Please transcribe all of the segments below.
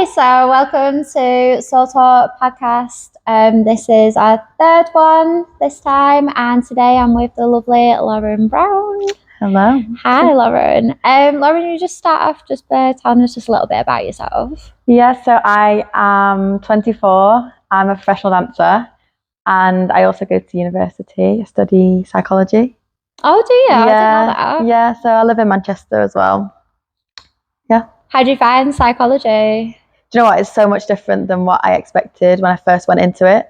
So welcome to Soul Talk podcast. This is our third one this time, and today I'm with the lovely Lauren Brown. Hello. Hi, Lauren. Lauren, you just start off just by telling us just a little bit about yourself. Yeah, so I am 24. I'm a professional dancer, and I also go to university. I study psychology. Oh, do you? Yeah, I didn't know that. Yeah, so I live in Manchester as well. Yeah. How do you find psychology? Do you know what? It's so much different than what I expected when I first went into it.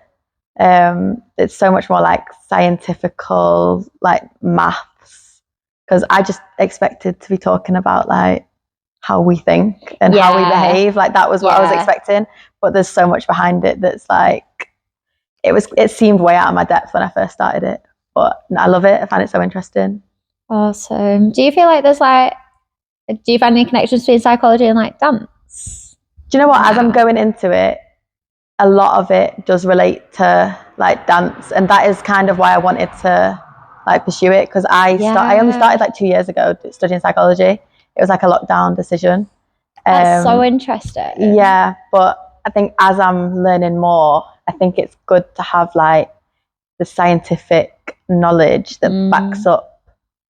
It's so much more like scientifical, like maths, because I just expected to be talking about like how we think and how we behave. Like that was what I was expecting, but there's so much behind it that's like it seemed way out of my depth when I first started it, but I love it. I find it so interesting. Awesome. Do you feel like do you find any connections between psychology and like dance? Do you know what? As I'm going into it, a lot of it does relate to like dance, and that is kind of why I wanted to like pursue it, because I only started like 2 years ago studying psychology. It was like a lockdown decision. That's so interesting. Yeah, but I think as I'm learning more, I think it's good to have like the scientific knowledge that backs up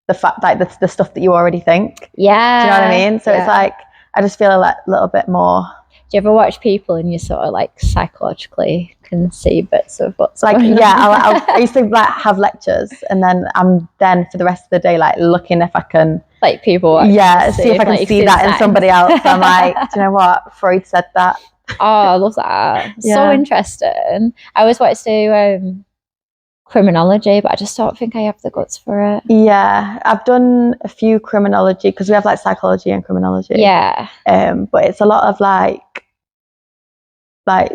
the fact, like the stuff that you already think. Yeah. Do you know what I mean? So it's like I just feel a little bit more. Do you ever watch people and you sort of like psychologically can see bits of what's like going on? I used to like have lectures, and then I'm for the rest of the day like looking if I can like people see if I can see that in somebody else. I'm like, do you know what? Freud said that. Oh, I love that. So interesting. I always wanted to do criminology, but I just don't think I have the guts for it. Yeah, I've done a few criminology because we have like psychology and criminology. Yeah. But it's a lot of like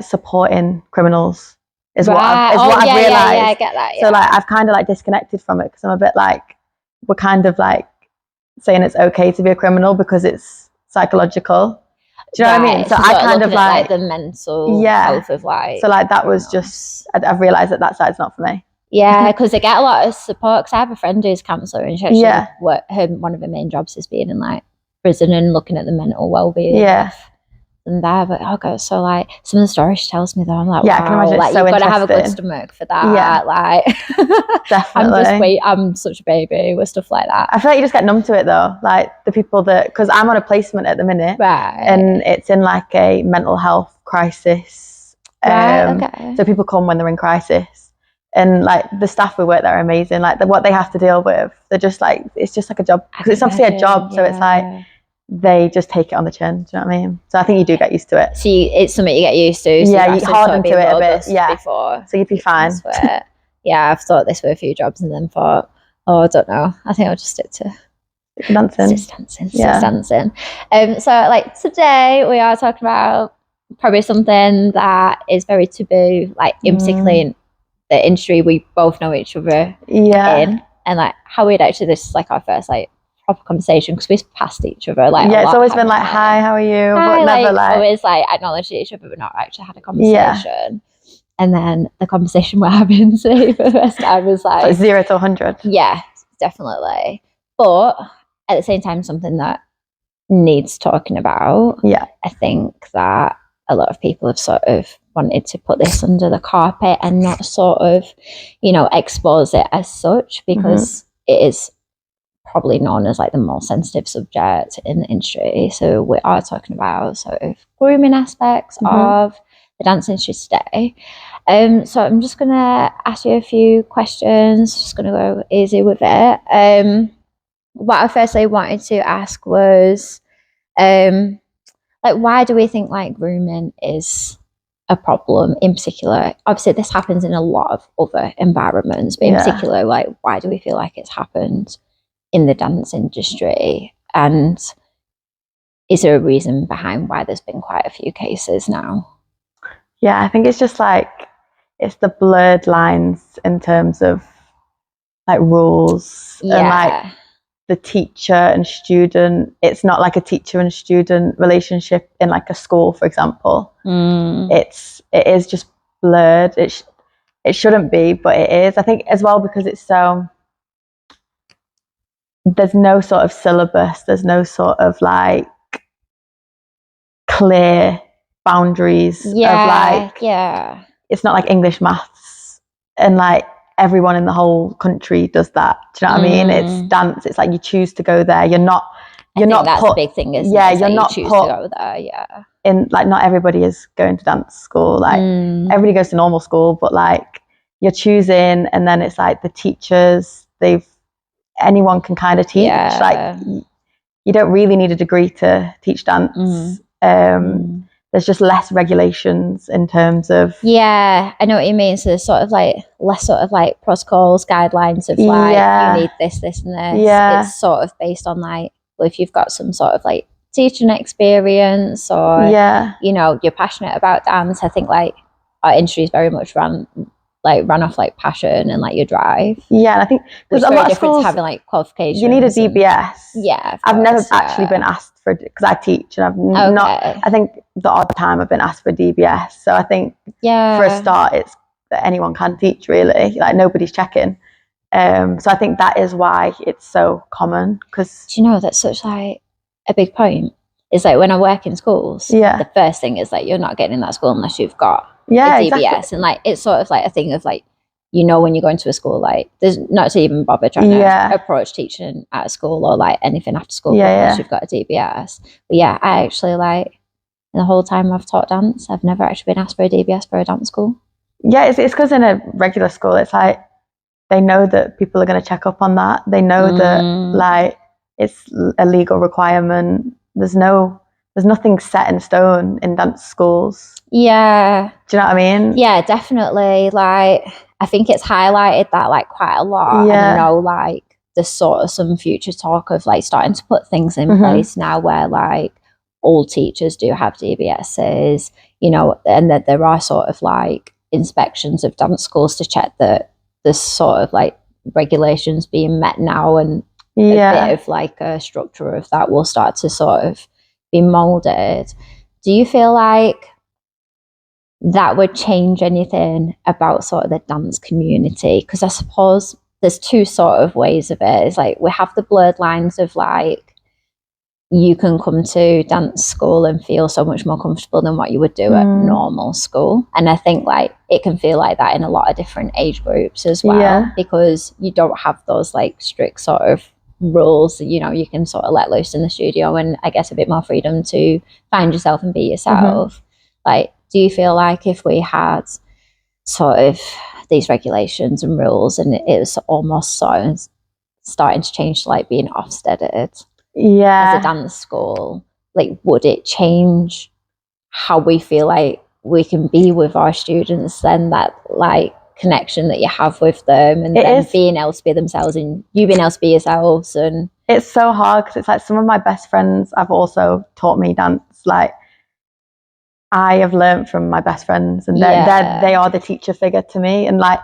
supporting criminals is what I've realized. Yeah, I get that. So like I've kind of like disconnected from it because I'm a bit like, we're kind of like saying it's okay to be a criminal because it's psychological. Do you know what I mean? So I kind of like the mental health of like. So like that was just, I've realized that side's not for me. Yeah, because they get a lot of support. Because I have a friend who's counsellor, and she actually one of her main jobs is being in like prison and looking at the mental well-being. Yeah. And there, but okay, so like some of the stories she tells me, though, I'm like, wow, I can imagine like so you've got to have a good stomach for that. Yeah, like definitely. I'm such a baby with stuff like that. I feel like you just get numb to it though. Like the people because I'm on a placement at the minute, right? And it's in like a mental health crisis. Okay. So people come when they're in crisis, and like the staff who work there are amazing. Like what they have to deal with, they're just like, it's just like a job, because it's obviously a job. So it's like, they just take it on the chin. Do you know what I mean? So I think you do get used to it. So it's something you get used to. So yeah, you harden to it a bit. Yeah. Before, so you'd be fine. Yeah, I've thought this with a few jobs and then thought, oh, I don't know. I think I'll just stick to dancing. Dancing. So like today we are talking about probably something that is very taboo, like in particularly in the industry we both know each other in, and like how we'd actually, this is like our first like proper conversation because we've passed each other like it's always been like, hi, how are you? Hi, but never like always like acknowledged each other but not actually had a conversation. And then the conversation we're having today for the first time was like 0 to 100. Yeah, definitely. But at the same time, something that needs talking about. Yeah, I think that a lot of people have sort of wanted to put this under the carpet and not sort of, expose it as such, because it is probably known as like the most sensitive subject in the industry. So we are talking about sort of grooming aspects of the dance industry today. So I'm just gonna ask you a few questions, just gonna go easy with it. What I firstly wanted to ask was like, why do we think like grooming is a problem in particular? Obviously this happens in a lot of other environments, but in particular, like, why do we feel like it's happened in the dance industry? And is there a reason behind why there's been quite a few cases now? Yeah, I think it's just like, it's the blurred lines in terms of like rules and like the teacher and student. It's not like a teacher and student relationship in like a school, for example. It is just blurred. It shouldn't be, but it is. I think as well because it's so, there's no sort of syllabus, there's no sort of like clear boundaries of Yeah, like, yeah. it's not like English, maths, and like everyone in the whole country does that. Do you know what I mean? It's dance. It's like you choose to go there. You're not That's put, a big thing, isn't yeah, it? It's you're like not you choose put to go there, yeah. in, like, not everybody is going to dance school. Like everybody goes to normal school, but like you're choosing, and then it's like the teachers, anyone can kind of teach. Yeah. Like you don't really need a degree to teach dance. There's just less regulations in terms of, yeah, I know what you mean. So there's sort of like less sort of like protocols, guidelines of like, you need this, this, and this. Yeah. It's sort of based on like, well, if you've got some sort of like teaching experience, or you know, you're passionate about dance. I think like our industry is very much run off like passion and like your drive. Yeah, and I think because a lot of schools having like qualifications. You need a DBS. Yeah, I've never actually been asked for, because I teach, and I've not. I think the odd time I've been asked for DBS. So I think for a start, it's that anyone can teach, really. Like nobody's checking. So I think that is why it's so common. Because do you know that's such like a big point? It's like when I work in schools, the first thing is like you're not getting in that school unless you've got a DBS, exactly. And like it's sort of like a thing of like, you know, when you're going to a school, like there's not to even bother trying to approach teaching at a school or like anything after school unless you've got a DBS. But yeah, I actually like the whole time I've taught dance, I've never actually been asked for a DBS for a dance school. Yeah, it's because in a regular school, it's like they know that people are going to check up on that. They know that like it's a legal requirement. There's nothing set in stone in dance schools. Yeah. Do you know what I mean? Yeah, definitely. Like I think it's highlighted that like quite a lot. Yeah. And I know like there's sort of some future talk of like starting to put things in place now where like all teachers do have DBSs, you know, and that there are sort of like inspections of dance schools to check that there's sort of like regulations being met now, and a bit of like a structure of that will start to sort of be molded. Do you feel like that would change anything about sort of the dance community? Because I suppose there's two sort of ways of it. It's like we have the blurred lines of like you can come to dance school and feel so much more comfortable than what you would do at normal school. And I think like it can feel like that in a lot of different age groups as well, because you don't have those like strict sort of rules. You know, you can sort of let loose in the studio and I guess a bit more freedom to find yourself and be yourself. Like, do you feel like if we had sort of these regulations and rules and it was almost sort of starting to change to like being Ofsteded as a dance school, like would it change how we feel like we can be with our students then, that like connection that you have with them, and then being able to be themselves and you being able to be yourselves? And it's so hard because it's like some of my best friends have also taught me dance. Like I have learned from my best friends, and they are the teacher figure to me. And like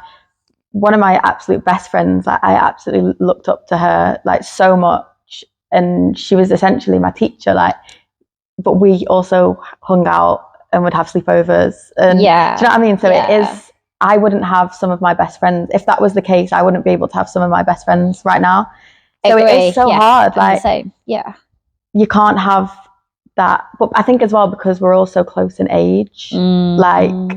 one of my absolute best friends, I absolutely looked up to her like so much, and she was essentially my teacher. Like, but we also hung out and would have sleepovers, and do you know what I mean? So it is. I wouldn't have some of my best friends if that was the case. I wouldn't be able to have some of my best friends right now. So it is so hard. Like, you can't have that. But I think as well because we're all so close in age, like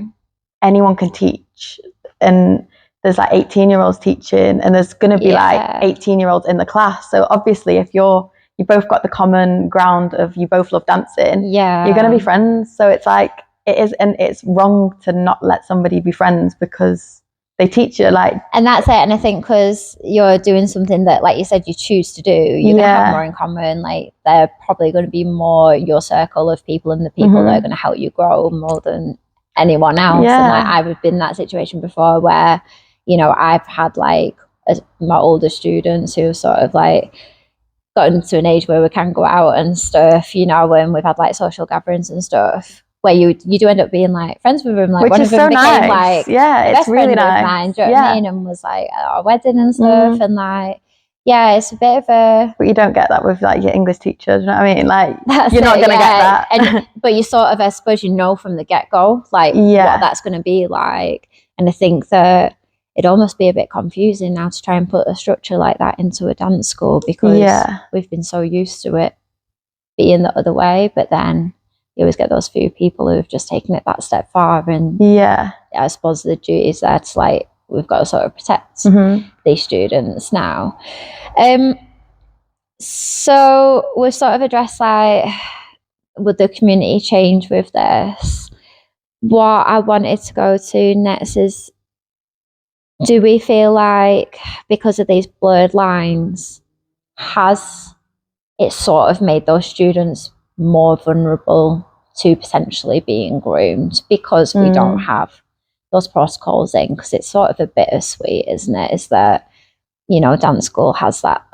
anyone can teach, and there's like 18-year-olds teaching, and there's going to be like 18-year-olds in the class. So obviously, if you both got the common ground of you both love dancing, you're going to be friends. So it's like it is, and it's wrong to not let somebody be friends because they teach you. Like, and that's it. And I think because you're doing something that, like you said, you choose to do, you're going to have more in common. Like they're probably going to be more your circle of people and the people that are going to help you grow more than anyone else. And like I've been in that situation before where, you know, I've had like my older students who sort of like gotten to an age where we can go out and stuff, you know, and we've had like social gatherings and stuff where you do end up being like friends with them. Like, which one is of them so became nice. like it's really nice. Of mine, do you know what I mean? And was like at our wedding and stuff, and like it's a bit of a. But you don't get that with like your English teacher. Do you know what I mean? Like you're not going to get that. But you sort of, I suppose, you know from the get go, like what that's going to be like. And I think that it'd almost be a bit confusing now to try and put a structure like that into a dance school because we've been so used to it being the other way. But then you always get those few people who've just taken it that step far, and I suppose the duty is there to like, we've got to sort of protect these students now. So we've sort of addressed like, would the community change with this? What I wanted to go to next is, do we feel like because of these blurred lines, has it sort of made those students more vulnerable to potentially being groomed because we don't have those protocols in? Because it's sort of a bittersweet, isn't it? Is that, you know, dance school has that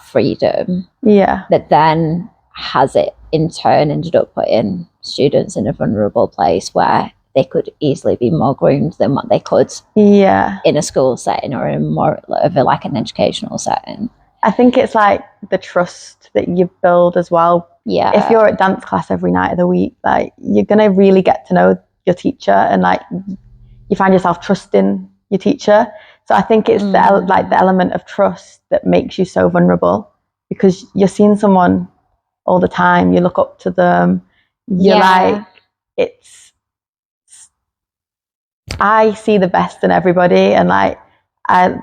freedom, but then has it in turn ended up putting students in a vulnerable place where they could easily be more groomed than what they could in a school setting or in more of a, like an educational setting. I think it's like the trust that you build as well. If you're at dance class every night of the week, like, you're gonna really get to know your teacher, and like, you find yourself trusting your teacher. So I think it's the element of trust that makes you so vulnerable, because you're seeing someone all the time, you look up to them, you're like, I see the best in everybody, and like, I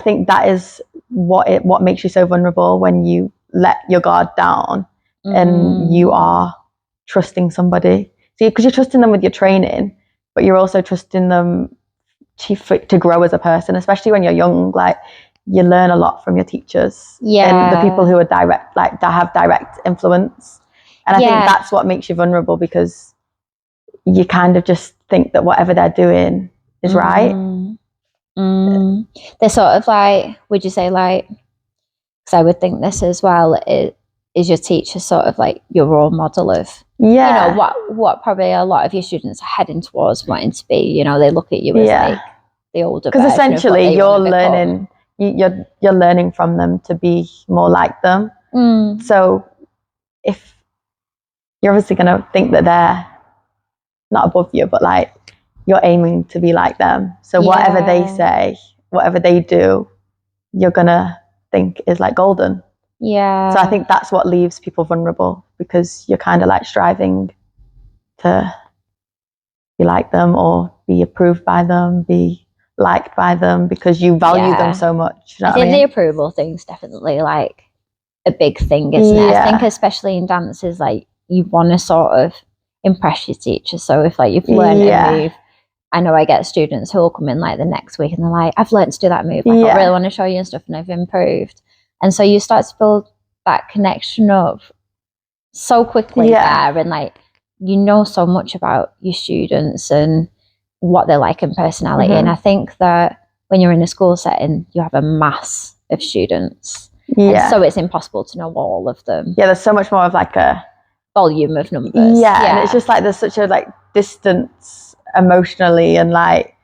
think that is what makes you so vulnerable, when you let your guard down and you are trusting somebody. See, because you're trusting them with your training, but you're also trusting them to grow as a person, especially when you're young. Like, you learn a lot from your teachers and the people who are direct, like, that have direct influence. And I think that's what makes you vulnerable, because you kind of just think that whatever they're doing is right. They're sort of like, would you say, like, because I would think this as well, is your teacher sort of like your role model of, you know, what probably a lot of your students are heading towards wanting to be. You know, they look at you as like the older, because essentially you're learning, you're learning from them to be more like them. So if you're obviously going to think that they're not above you, but like, you're aiming to be like them. So whatever they say, whatever they do, you're gonna think is like golden. So I think that's what leaves people vulnerable, because you're kind of like striving to be like them, or be approved by them, be liked by them, because you value them so much. You know I think the approval thing's definitely like a big thing, isn't it? I think especially in dance is like, you want to sort of impress your teacher. So if like you've learned a move, I know I get students who will come in like the next week and they're like, I've learned to do that move, like, I really want to show you and stuff, and I've improved. And so you start to build that connection up so quickly there, and like, you know so much about your students and what they're like in personality. And I think that when you're in a school setting, you have a mass of students, and so it's impossible to know all of them. There's so much more of like a volume of numbers. And it's just like, there's such a like distance emotionally, and like,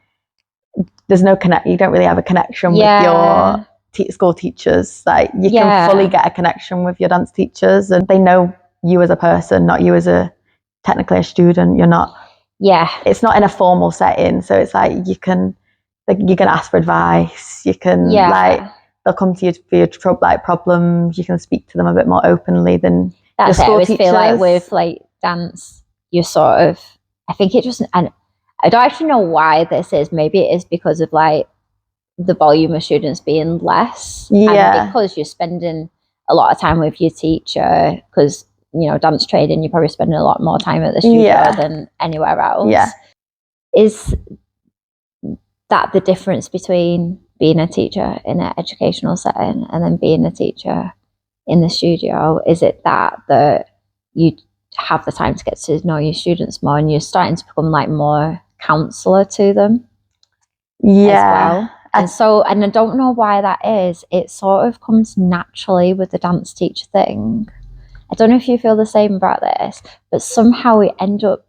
there's no you don't really have a connection with your school teachers. Like, you can fully get a connection with your dance teachers, and they know you as a person, not you as technically a student. You're not, it's not in a formal setting, so it's like, you can ask for advice, you can like, they'll come to you for your like problems, you can speak to them a bit more openly than that's your it. I always teachers. feel like with like dance, you're sort of, I think it just, and I don't actually know why this is. Maybe it is because of like the volume of students being less, and because you're spending a lot of time with your teacher, because, you know, dance training, you're probably spending a lot more time at the studio than anywhere else. Is that the difference between being a teacher in an educational setting and then being a teacher in the studio? Is it that you have the time to get to know your students more, and you're starting to become like more counselor to them as well? And I don't know why that is. It sort of comes naturally with the dance teacher thing. I don't know if you feel the same about this, but somehow we end up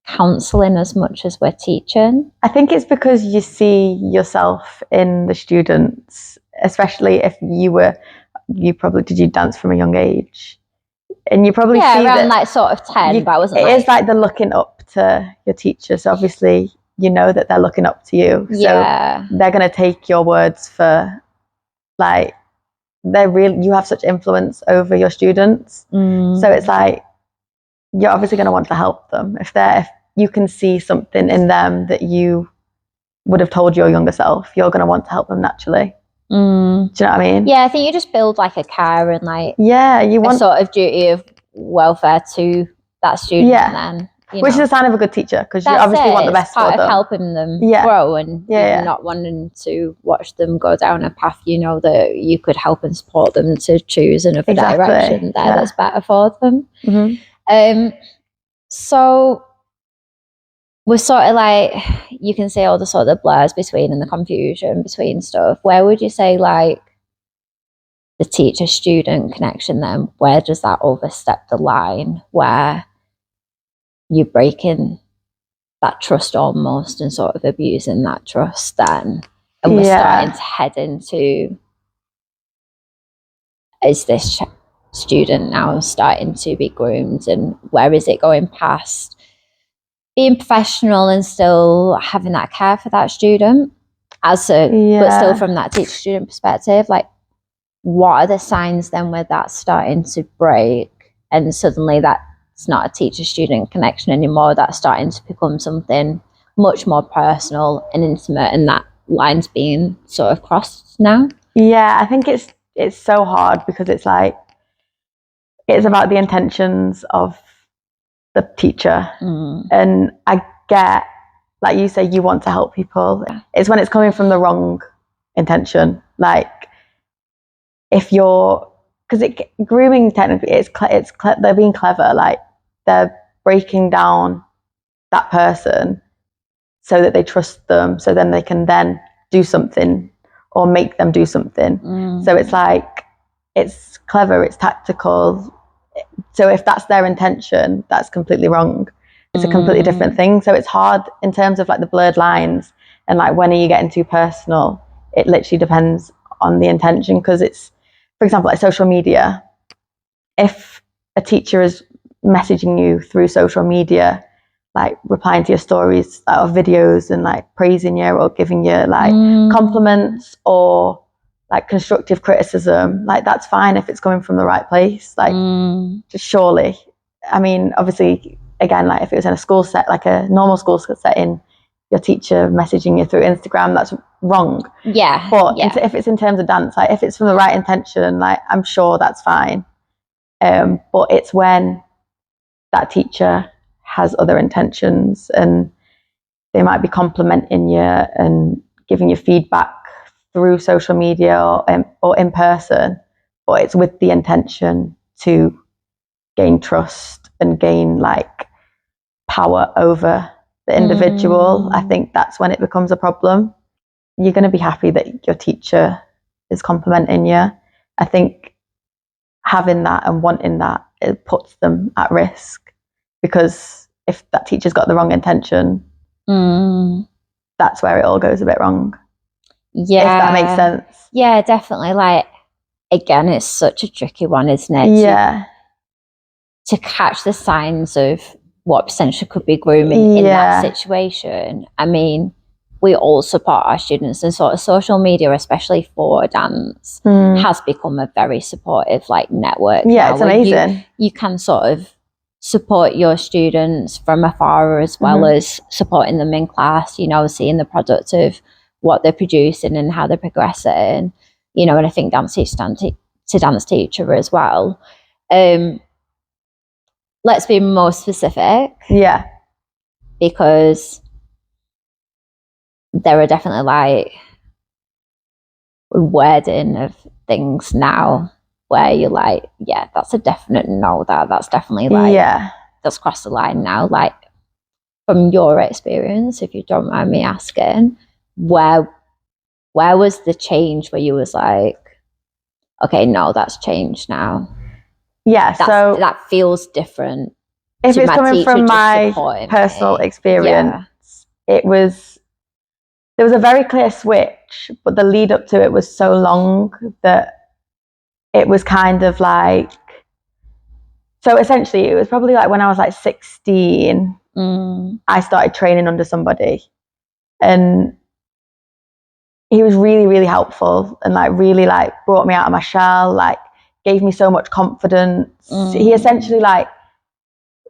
counselling as much as we're teaching. I think it's because you see yourself in the students, especially if you probably, did you dance from a young age? And you probably see around that, like sort of 10, but I wasn't. It is like the looking up to your teacher. So obviously, you know that they're looking up to you. So they're going to take your words for like, you have such influence over your students. So it's like, you're obviously going to want to help them. If you can see something in them that you would have told your younger self, you're going to want to help them naturally. Do you know what I mean? Yeah, I think you just build like a care and like you want a sort of duty of welfare to that student, and then which is a sign of a good teacher, because you obviously want the best for them. Part of helping them grow, and not wanting to watch them go down a path that you could help and support them to choose another direction that's better for them. So we're sort of like, you can see all the sort of blurs between and the confusion between stuff. Where would you say like the teacher-student connection then, where does that overstep the line where you're breaking that trust almost and sort of abusing that trust then? And we're starting to head into, is this student now starting to be groomed, and where is it going past being professional and still having that care for that student but still from that teacher-student perspective? Like, what are the signs then where that's starting to break and suddenly that's not a teacher-student connection anymore, that's starting to become something much more personal and intimate, and that line's being sort of crossed now? I think it's so hard, because it's like, it's about the intentions of the teacher. And I get, like you say, you want to help people. It's when it's coming from the wrong intention. Like, if you're, because grooming technically, they're being clever. Like, they're breaking down that person so that they trust them, so then they can then do something or make them do something. So it's like, it's clever, it's tactical. So if that's their intention, that's completely wrong. It's a completely different thing. So it's hard in terms of like the blurred lines and like, when are you getting too personal? It literally depends on the intention, because it's, for example, like social media. If a teacher is messaging you through social media, like replying to your stories or videos and like praising you or giving you like compliments or like constructive criticism, like that's fine if it's coming from the right place. Like, just surely. I mean, obviously, again, like if it was in a school set, like a normal school setting, your teacher messaging you through Instagram, that's wrong. But if it's in terms of dance, like if it's from the right intention, like I'm sure that's fine. But it's when that teacher has other intentions and they might be complimenting you and giving you feedback through social media or in person, but it's with the intention to gain trust and gain like power over the individual. I think that's when it becomes a problem. You're going to be happy that your teacher is complimenting you. I think having that and wanting that, it puts them at risk, because if that teacher's got the wrong intention, that's where it all goes a bit wrong. If that makes sense. Yeah, definitely. Like, again, it's such a tricky one, isn't it? To catch the signs of what potentially could be grooming in that situation. I mean, we all support our students, and sort of social media, especially for dance, has become a very supportive like network. It's amazing. You can sort of support your students from afar, as well as supporting them in class, seeing the product of what they're producing and how they're progressing, and I think dance teacher to dance teacher as well. Let's be more specific. Because there are definitely like wording of things now where you're like, yeah, that's a definite no, that's definitely like, that's crossed the line now. Like, from your experience, if you don't mind me asking, where was the change where you was like, okay, no, that's changed now? So that feels different. If it's coming from my personal experience, there was a very clear switch, but the lead up to it was so long that it was kind of like, so essentially it was probably like when I was like 16, I started training under somebody, and he was really, really helpful and like really like brought me out of my shell, like gave me so much confidence. He essentially like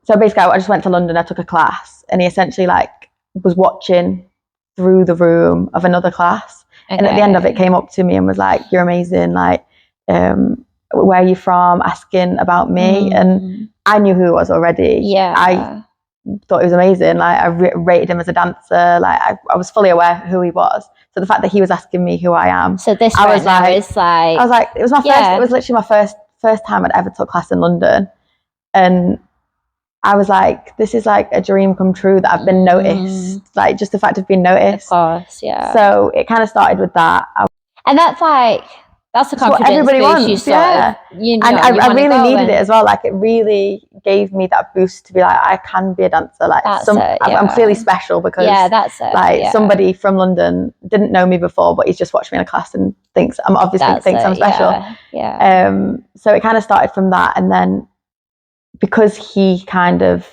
so basically I just went to London, I took a class, and he essentially like was watching through the room of another class. Okay. And at the end of it came up to me and was like, you're amazing, like where are you from, asking about me. And I knew who he was already. Yeah, I thought he was amazing. Like I rated him as a dancer. Like I was fully aware who he was. So the fact that he was asking me who I am, so this I was right now is like, I was like, it was my first, it was literally my first time I'd ever took class in London. And I was like, this is like a dream come true that I've been noticed. Like just the fact of being noticed. Of course, yeah. So it kind of started with that. And that's like, that's the confidence what everybody wants, you sort of, you know, and I really needed it as well. Like it really gave me that boost to be like, I can be a dancer. Like I'm clearly special because that's it. Like somebody from London didn't know me before, but he's just watched me in a class and thinks I'm I'm special. Yeah. So it kind of started from that, and then because he kind of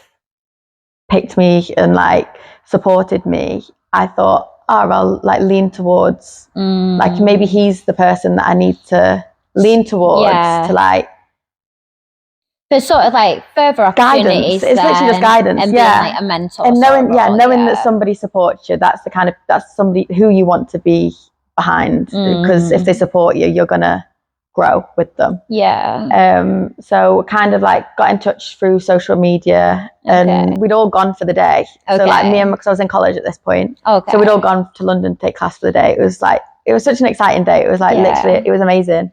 picked me and like supported me, I thought, oh, I'll like lean towards like maybe he's the person that I need to lean towards to like. There's sort of like further opportunities. Guidance. It's literally just guidance, and being like a mentor. And knowing that somebody supports you, that's somebody who you want to be behind. Because if they support you, you're gonna grow with them. Yeah. So kind of like got in touch through social media, and we'd all gone for the day. So like me and because I was in college at this point. So we'd all gone to London to take class for the day. It was such an exciting day. It was like literally, it was amazing.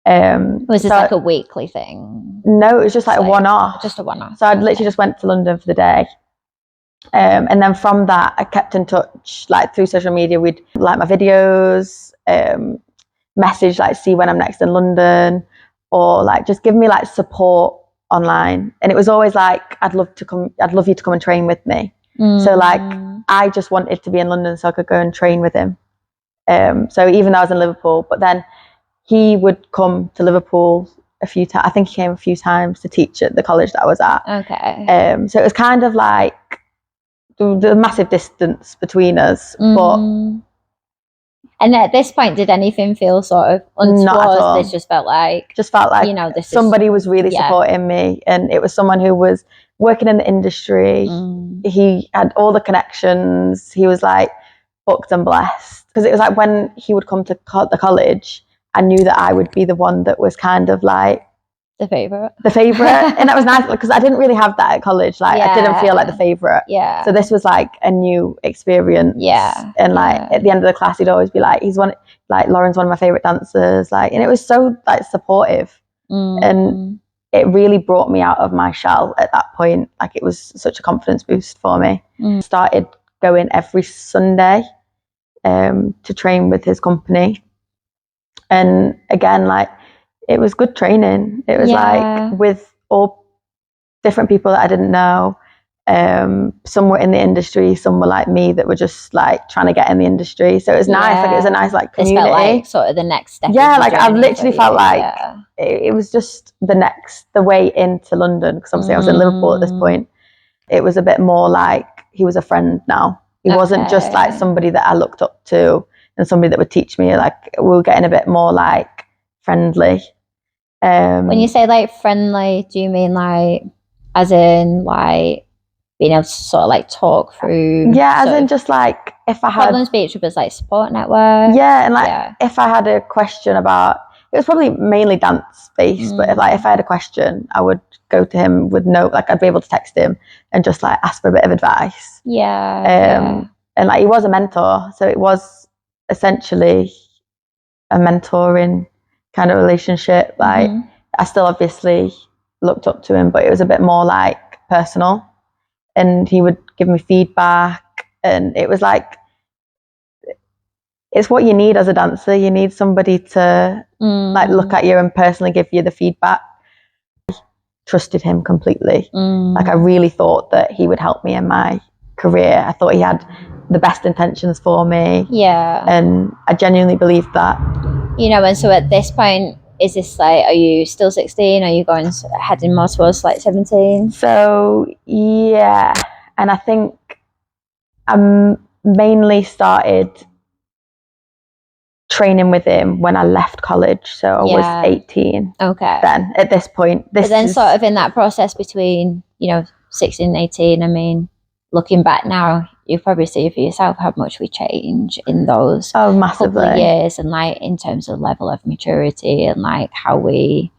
Was this like a weekly thing? No, it was just like a one-off. Just a one-off. So I'd literally just went to London for the day. And then from that, I kept in touch like through social media. We'd like my videos, message like see when I'm next in London, or like just give me like support online. And it was always like, I'd love you to come and train with me. So like I just wanted to be in London so I could go and train with him. So even though I was in Liverpool, but then he would come to Liverpool a few times. I think he came a few times to teach at the college that I was at. Okay. So it was kind of like the massive distance between us, but. And at this point, did anything feel sort of untoward? Not at all. This just felt like, you know, somebody was really supporting me, and it was someone who was working in the industry. He had all the connections. He was like booked and blessed, because it was like when he would come to the college, I knew that I would be the one that was kind of like the favorite, and that was nice because I didn't really have that at college. Like I didn't feel like the favorite. Yeah. So this was like a new experience. Yeah. And like at the end of the class, he'd always be like, Lauren's one of my favorite dancers. Like, and it was so like supportive, and it really brought me out of my shell at that point. Like it was such a confidence boost for me. Started going every Sunday, to train with his company, and again like. It was good training. It was like with all different people that I didn't know. Some were in the industry, some were like me that were just like trying to get in the industry. So it was nice. Like it was a nice like community. It felt like sort of the next step. Yeah, like I've literally felt like it was just the way into London, because obviously I was in Liverpool at this point. It was a bit more like he was a friend now. He wasn't just like somebody that I looked up to and somebody that would teach me. Like we were getting a bit more like friendly. When you say like friendly, do you mean like as in like being able to sort of like talk through? Yeah, as in just like if I had problems, be it was like support network. Yeah, and like if I had a question about, it was probably mainly dance based, but if I had a question, I would go to him with I'd be able to text him and just like ask for a bit of advice. And like he was a mentor, so it was essentially a mentoring kind of relationship. Like I still obviously looked up to him, but it was a bit more like personal, and he would give me feedback, and it was like it's what you need as a dancer. You need somebody to like look at you and personally give you the feedback. I trusted him completely. Like I really thought that he would help me in my career. I thought he had the best intentions for me. And I genuinely believed that. You know, and so at this point, is this like, are you still 16? Are you heading more towards like 17? So, yeah. And I think I mainly started training with him when I left college. So I was 18. Okay. Then at this point. But then sort of in that process between, you know, 16, 18, I mean, looking back now, you probably see for yourself how much we change in those massively. couple of years, and like in terms of level of maturity and like how we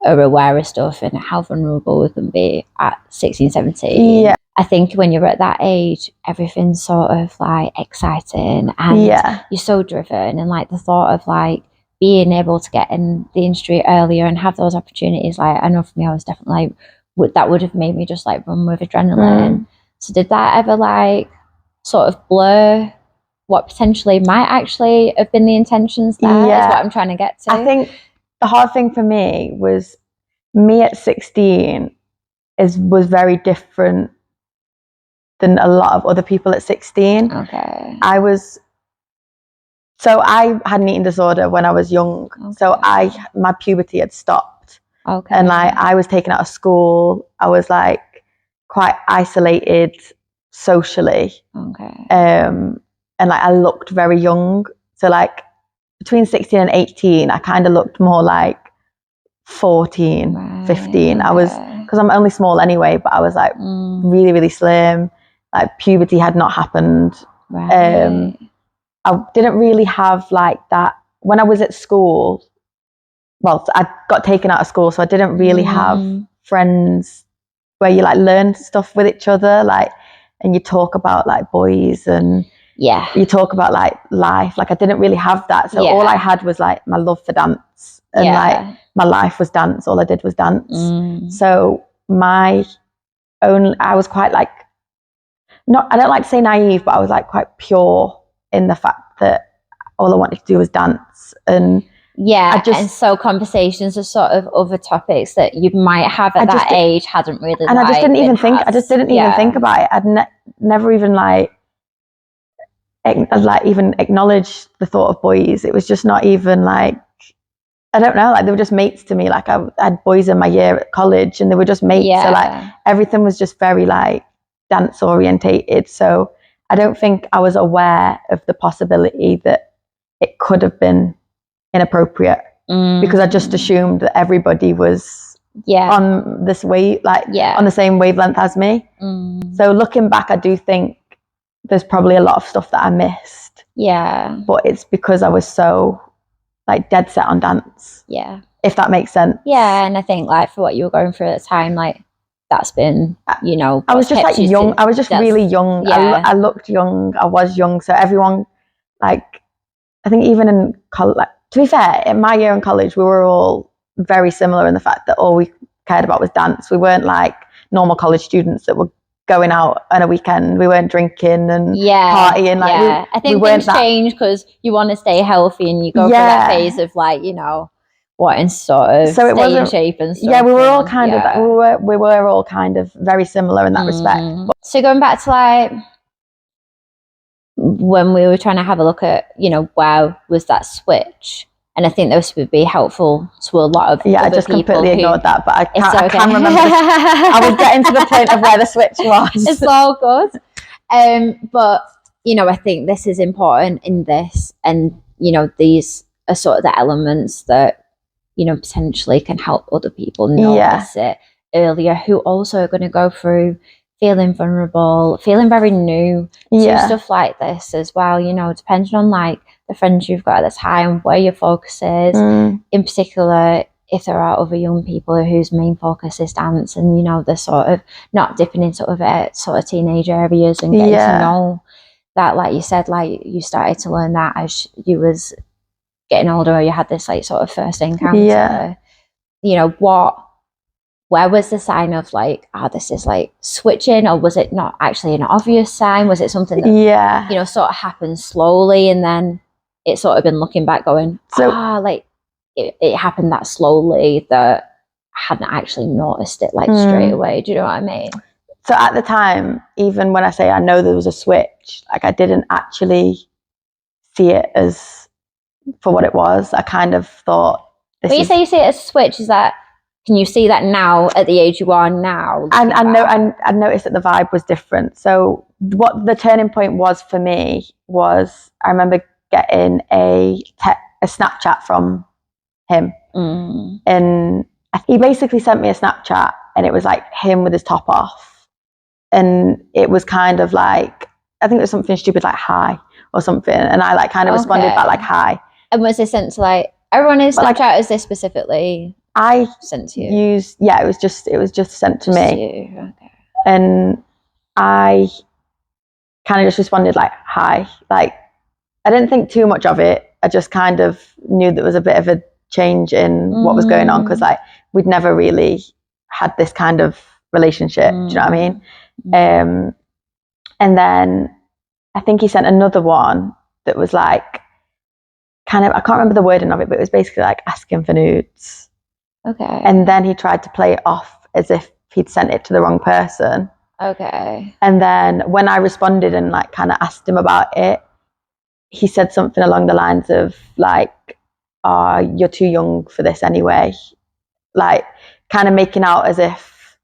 are aware of stuff and how vulnerable we can be at 16, 17. Yeah. I think when you're at that age, everything's sort of like exciting and you're so driven, and like the thought of like being able to get in the industry earlier and have those opportunities, like I know for me, I was definitely like, that would have made me just like run with adrenaline. So did that ever like sort of blur what potentially might actually have been the intentions there? Is what I'm trying to get to. I think the hard thing for me was me at 16 was very different than a lot of other people at 16. Okay. So I had an eating disorder when I was young. Okay. So my puberty had stopped. Okay. And like I was taken out of school. I was like quite isolated socially. Okay. And like I looked very young. So like between 16 and 18, I kind of looked more like 14, 15. I was, because I'm only small anyway, but I was like really, really slim. Like puberty had not happened. Right. I didn't really have like that when I was at school. Well, I got taken out of school, so I didn't really have friends where you like learn stuff with each other, like, and you talk about like boys and you talk about like life. Like I didn't really have that, so all I had was like my love for dance, and like my life was dance. All I did was dance. So I was quite like, I don't like to say naive, but I was like quite pure in the fact that all I wanted to do was dance. And and so conversations are sort of other topics that you might have at that age hadn't really. And I just didn't even think. I just didn't even think about it. I'd never even even acknowledged the thought of boys. It was just not even like, I don't know, like they were just mates to me. Like I had boys in my year at college and they were just mates. So like everything was just very like dance orientated. So I don't think I was aware of the possibility that it could have been inappropriate because I just assumed that everybody was on this wave, like on the same wavelength as me. So looking back, I do think there's probably a lot of stuff that I missed. But it's because I was so like dead set on dance. If that makes sense. And I think like for what you were going through at the time, like that's been, you know, I was just like young. I was just really young. I looked young. I was young. So everyone, like, I think even in college, like, to be fair, in my year in college, we were all very similar in the fact that all we cared about was dance. We weren't like normal college students that were going out on a weekend. We weren't drinking and partying. Like, I think things change because you want to stay healthy and you go through that phase of like, you know, wanting sort of stay in shape and stuff. Yeah, we were all kind of we were all kind of very similar in that respect. So going back to like when we were trying to have a look at, you know, where was that switch? And I think this would be helpful to a lot of I just completely ignored that, but I can't remember. I was getting to the point of where the switch was. It's all good. But, you know, I think this is important in this, and, you know, these are sort of the elements that, you know, potentially can help other people notice it earlier, who also are going to go through feeling vulnerable, feeling very new to stuff like this as well, you know, depending on like the friends you've got at the time, where your focus is, in particular, if there are other young people whose main focus is dance and, you know, they're sort of not dipping into other sort of teenage areas and getting to know that, like you said, like you started to learn that as you was getting older, or you had this like sort of first encounter, you know, where was the sign of like, this is like switching, or was it not actually an obvious sign? Was it something that, you know, sort of happened slowly and then it sort of been looking back going, like it happened that slowly that I hadn't actually noticed it like straight away. Do you know what I mean? So at the time, even when I say I know there was a switch, like I didn't actually see it as for what it was. I kind of thought. When you say you see it as a switch, is that, can you see that now at the age you are now? And I noticed that the vibe was different. So what the turning point was for me was, I remember getting a Snapchat from him, and he basically sent me a Snapchat and it was like him with his top off, and it was kind of like, I think it was something stupid like hi or something, and I like kind of responded back like hi. And was this sent to like everyone in Snapchat? Like, is this specifically I sent to you? It was just sent to me. Okay. And I kind of just responded like hi. Like, I didn't think too much of it. I just kind of knew there was a bit of a change in what was going on, because like we'd never really had this kind of relationship. Do you know what I mean? And then I think he sent another one that was like kind of, I can't remember the wording of it, but it was basically like asking for nudes. Okay. And then he tried to play it off as if he'd sent it to the wrong person. Okay. And then when I responded and like kind of asked him about it, he said something along the lines of like, you're too young for this anyway. Like, kind of making out as if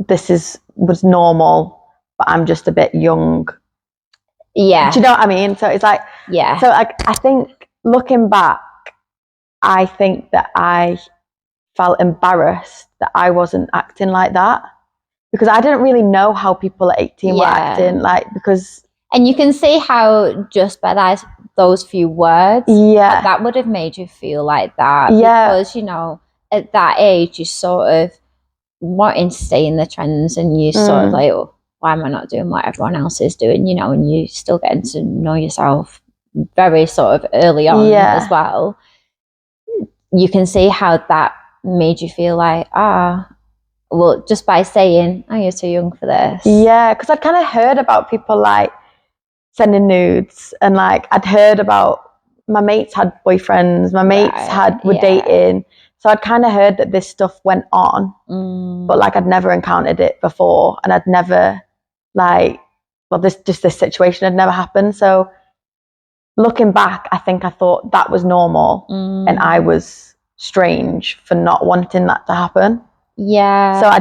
this was normal, but I'm just a bit young. Yeah. Do you know what I mean? So it's like, yeah. So like, I think looking back, I think that I felt embarrassed that I wasn't acting like that, because I didn't really know how people at 18 were acting, like, because... And you can see how just by those few words, that would have made you feel like that. Because, you know, at that age, you sort of wanting to stay in the trends, and you sort of like, oh, why am I not doing what everyone else is doing, you know, and you still getting to know yourself very sort of early on as well. You can see how that made you feel like, well, just by saying, oh, you're too young for this. Yeah, because I'd kind of heard about people like sending nudes, and like I'd heard about my mates had boyfriends, my mates were dating. So I'd kind of heard that this stuff went on, but like I'd never encountered it before, and I'd never this situation had never happened. So looking back, I think I thought that was normal, and I was strange for not wanting that to happen. Yeah. So I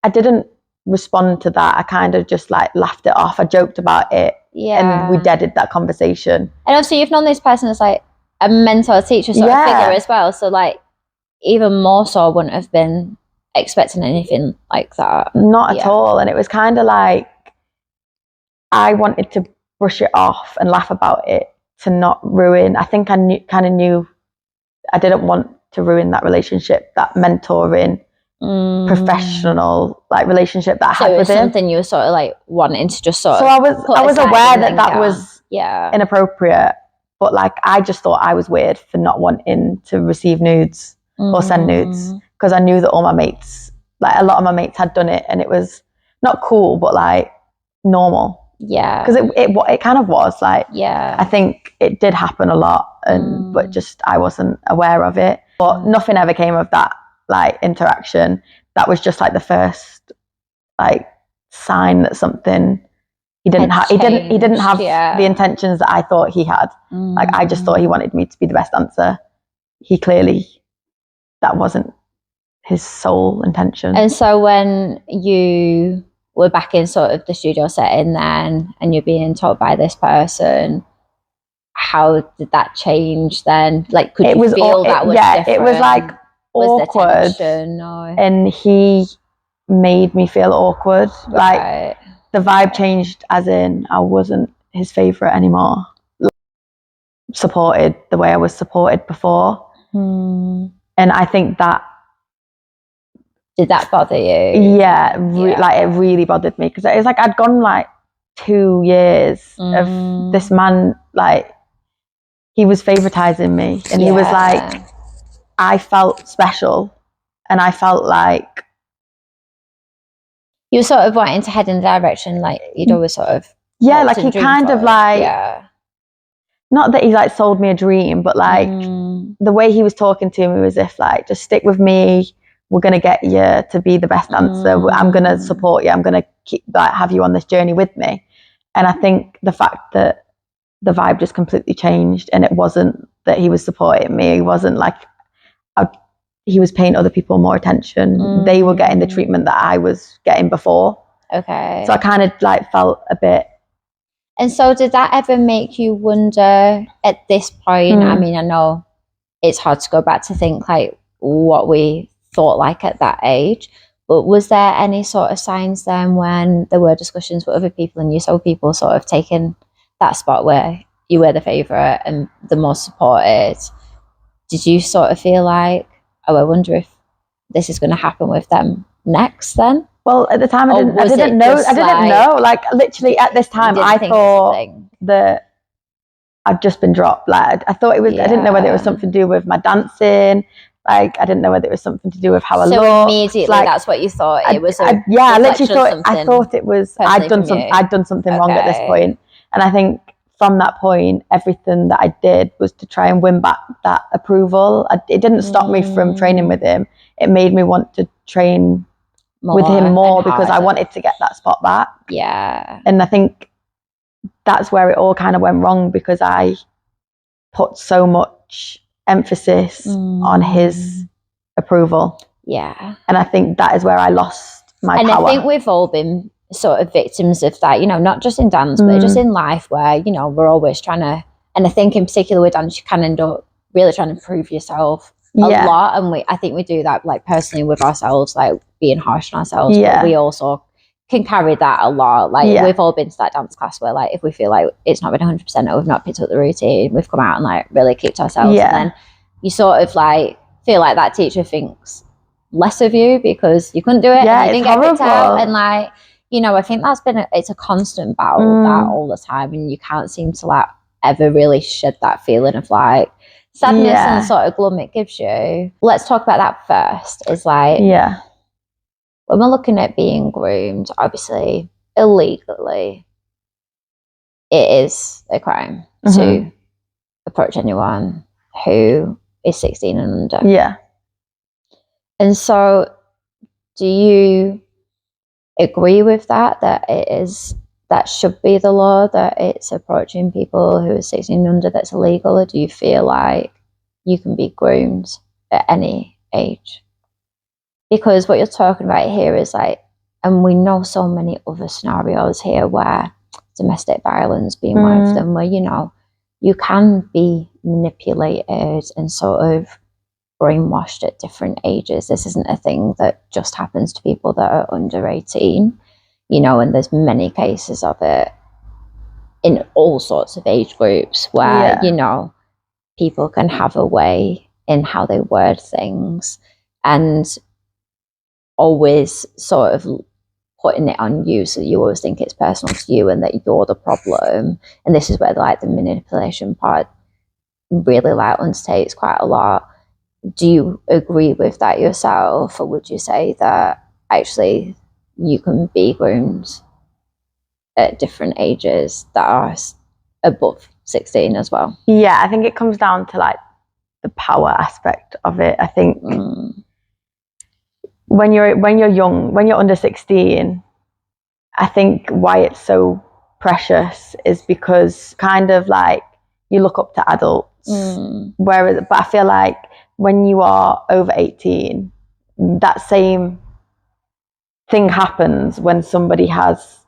didn't respond to that. I kind of just like laughed it off. I joked about it, and we deaded that conversation. And also, you've known this person as like a mentor, teacher sort of figure as well. So like, even more so, I wouldn't have been expecting anything like that. Not at all. And it was kind of like, I wanted to brush it off and laugh about it to not ruin. I think I knew I didn't want to ruin that relationship, that mentoring, professional like relationship that I had with him. Something you were sort of like wanting to just sort of. So I was aware that was inappropriate, but like I just thought I was weird for not wanting to receive nudes or send nudes, because I knew that all my mates, like a lot of my mates, had done it, and it was not cool, but like normal. Yeah, because it kind of was like, I think it did happen a lot, and but just I wasn't aware of it. But nothing ever came of that like interaction. That was just like the first like sign that something he didn't have. He didn't have the intentions that I thought he had. Like I just thought he wanted me to be the best dancer. He clearly, that wasn't his sole intention. And so when you were back in sort of the studio setting then, and you're being told by this person, how did that change then? Like, could you feel that was different? It was like awkward, and he made me feel awkward. Like the vibe changed, as in I wasn't his favorite anymore. Supported the way I was supported before, and I think that. Did that bother you? Yeah, like it really bothered me, because it was like I'd gone like 2 years of this man, like he was favoritizing me, and he was like, I felt special, and I felt like you were sort of wanting to head in the direction like you'd always sort of like he kind of like not that he like sold me a dream, but like the way he was talking to me was as if like, just stick with me, we're going to get you to be the best dancer, I'm going to support you, I'm going to keep like have you on this journey with me. And I think the fact that the vibe just completely changed, and it wasn't that he was supporting me, he wasn't like he was paying other people more attention. They were getting the treatment that I was getting before. Okay. So I kind of like felt a bit. And so did that ever make you wonder at this point? I mean, I know it's hard to go back to think like what we thought like at that age. But was there any sort of signs then when there were discussions with other people and you saw people sort of taking that spot where you were the favourite and the most supported? Did you sort of feel like, oh, I wonder if this is going to happen with them next then? Well, at the time, I didn't know. Like, literally at this time, I thought that I'd just been dropped. Like, I thought it was, I didn't know whether it was something to do with my dancing. Like, I didn't know whether it was something to do with how I looked. So immediately, like, that's what you thought. It was I literally thought it was, I'd done something wrong at this point. And I think from that point, everything that I did was to try and win back that approval. It didn't stop me from training with him. It made me want to train with him more because I wanted to get that spot back. Yeah. And I think that's where it all kind of went wrong because I put so much emphasis on his approval. Yeah. And I think that is where I lost my power. I think we've all been sort of victims of that, you know, not just in dance, but just in life where, you know, we're always trying to, and I think in particular with dance, you can end up really trying to prove yourself a lot. And I think we do that, like, personally with ourselves, like being harsh on ourselves, but we also can carry that a lot. Like, we've all been to that dance class where, like, if we feel like it's not been 100% or we've not picked up the routine, we've come out and, like, really kicked ourselves. And then you sort of, like, feel like that teacher thinks less of you because you couldn't do it and you didn't get picked out. And, like, you know, I think that's been it's a constant battle that all the time, and you can't seem to, like, ever really shed that feeling of, like, sadness and sort of glum it gives you. Let's talk about that first. Is like, when we're looking at being groomed, obviously illegally, it is a crime to approach anyone who is 16 and under. Yeah. And so, do you agree with that that should be the law, that it's approaching people who are 16 and under that's illegal, or do you feel like you can be groomed at any age? Because what you're talking about here is like, and we know so many other scenarios here where domestic violence being one of them, where, you know, you can be manipulated and sort of brainwashed at different ages. This isn't a thing that just happens to people that are under 18, you know, and there's many cases of it in all sorts of age groups where, you know, people can have a way in how they word things and always sort of putting it on you, so you always think it's personal to you and that you're the problem. And this is where, like, the manipulation part really, like, undertakes quite a lot. Do you agree with that yourself, or would you say that actually you can be groomed at different ages that are above 16 as well? Yeah, I think it comes down to, like, the power aspect of it. I think when you're young, when you're under 16, I think why it's so precious is because kind of like you look up to adults. But I feel like when you are over 18, that same thing happens when somebody has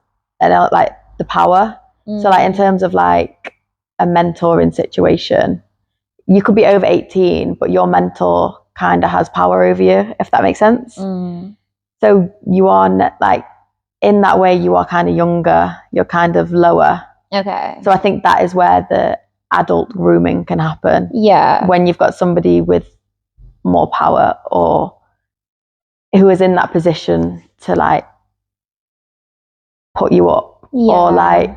like the power. So, like, in terms of like a mentoring situation, you could be over 18, but your mentor kind of has power over you, if that makes sense. So you are like, in that way, you are kind of younger, you're kind of lower. Okay. So I think that is where the adult grooming can happen. Yeah. When you've got somebody with more power or who is in that position to, like, put you up. Or, like,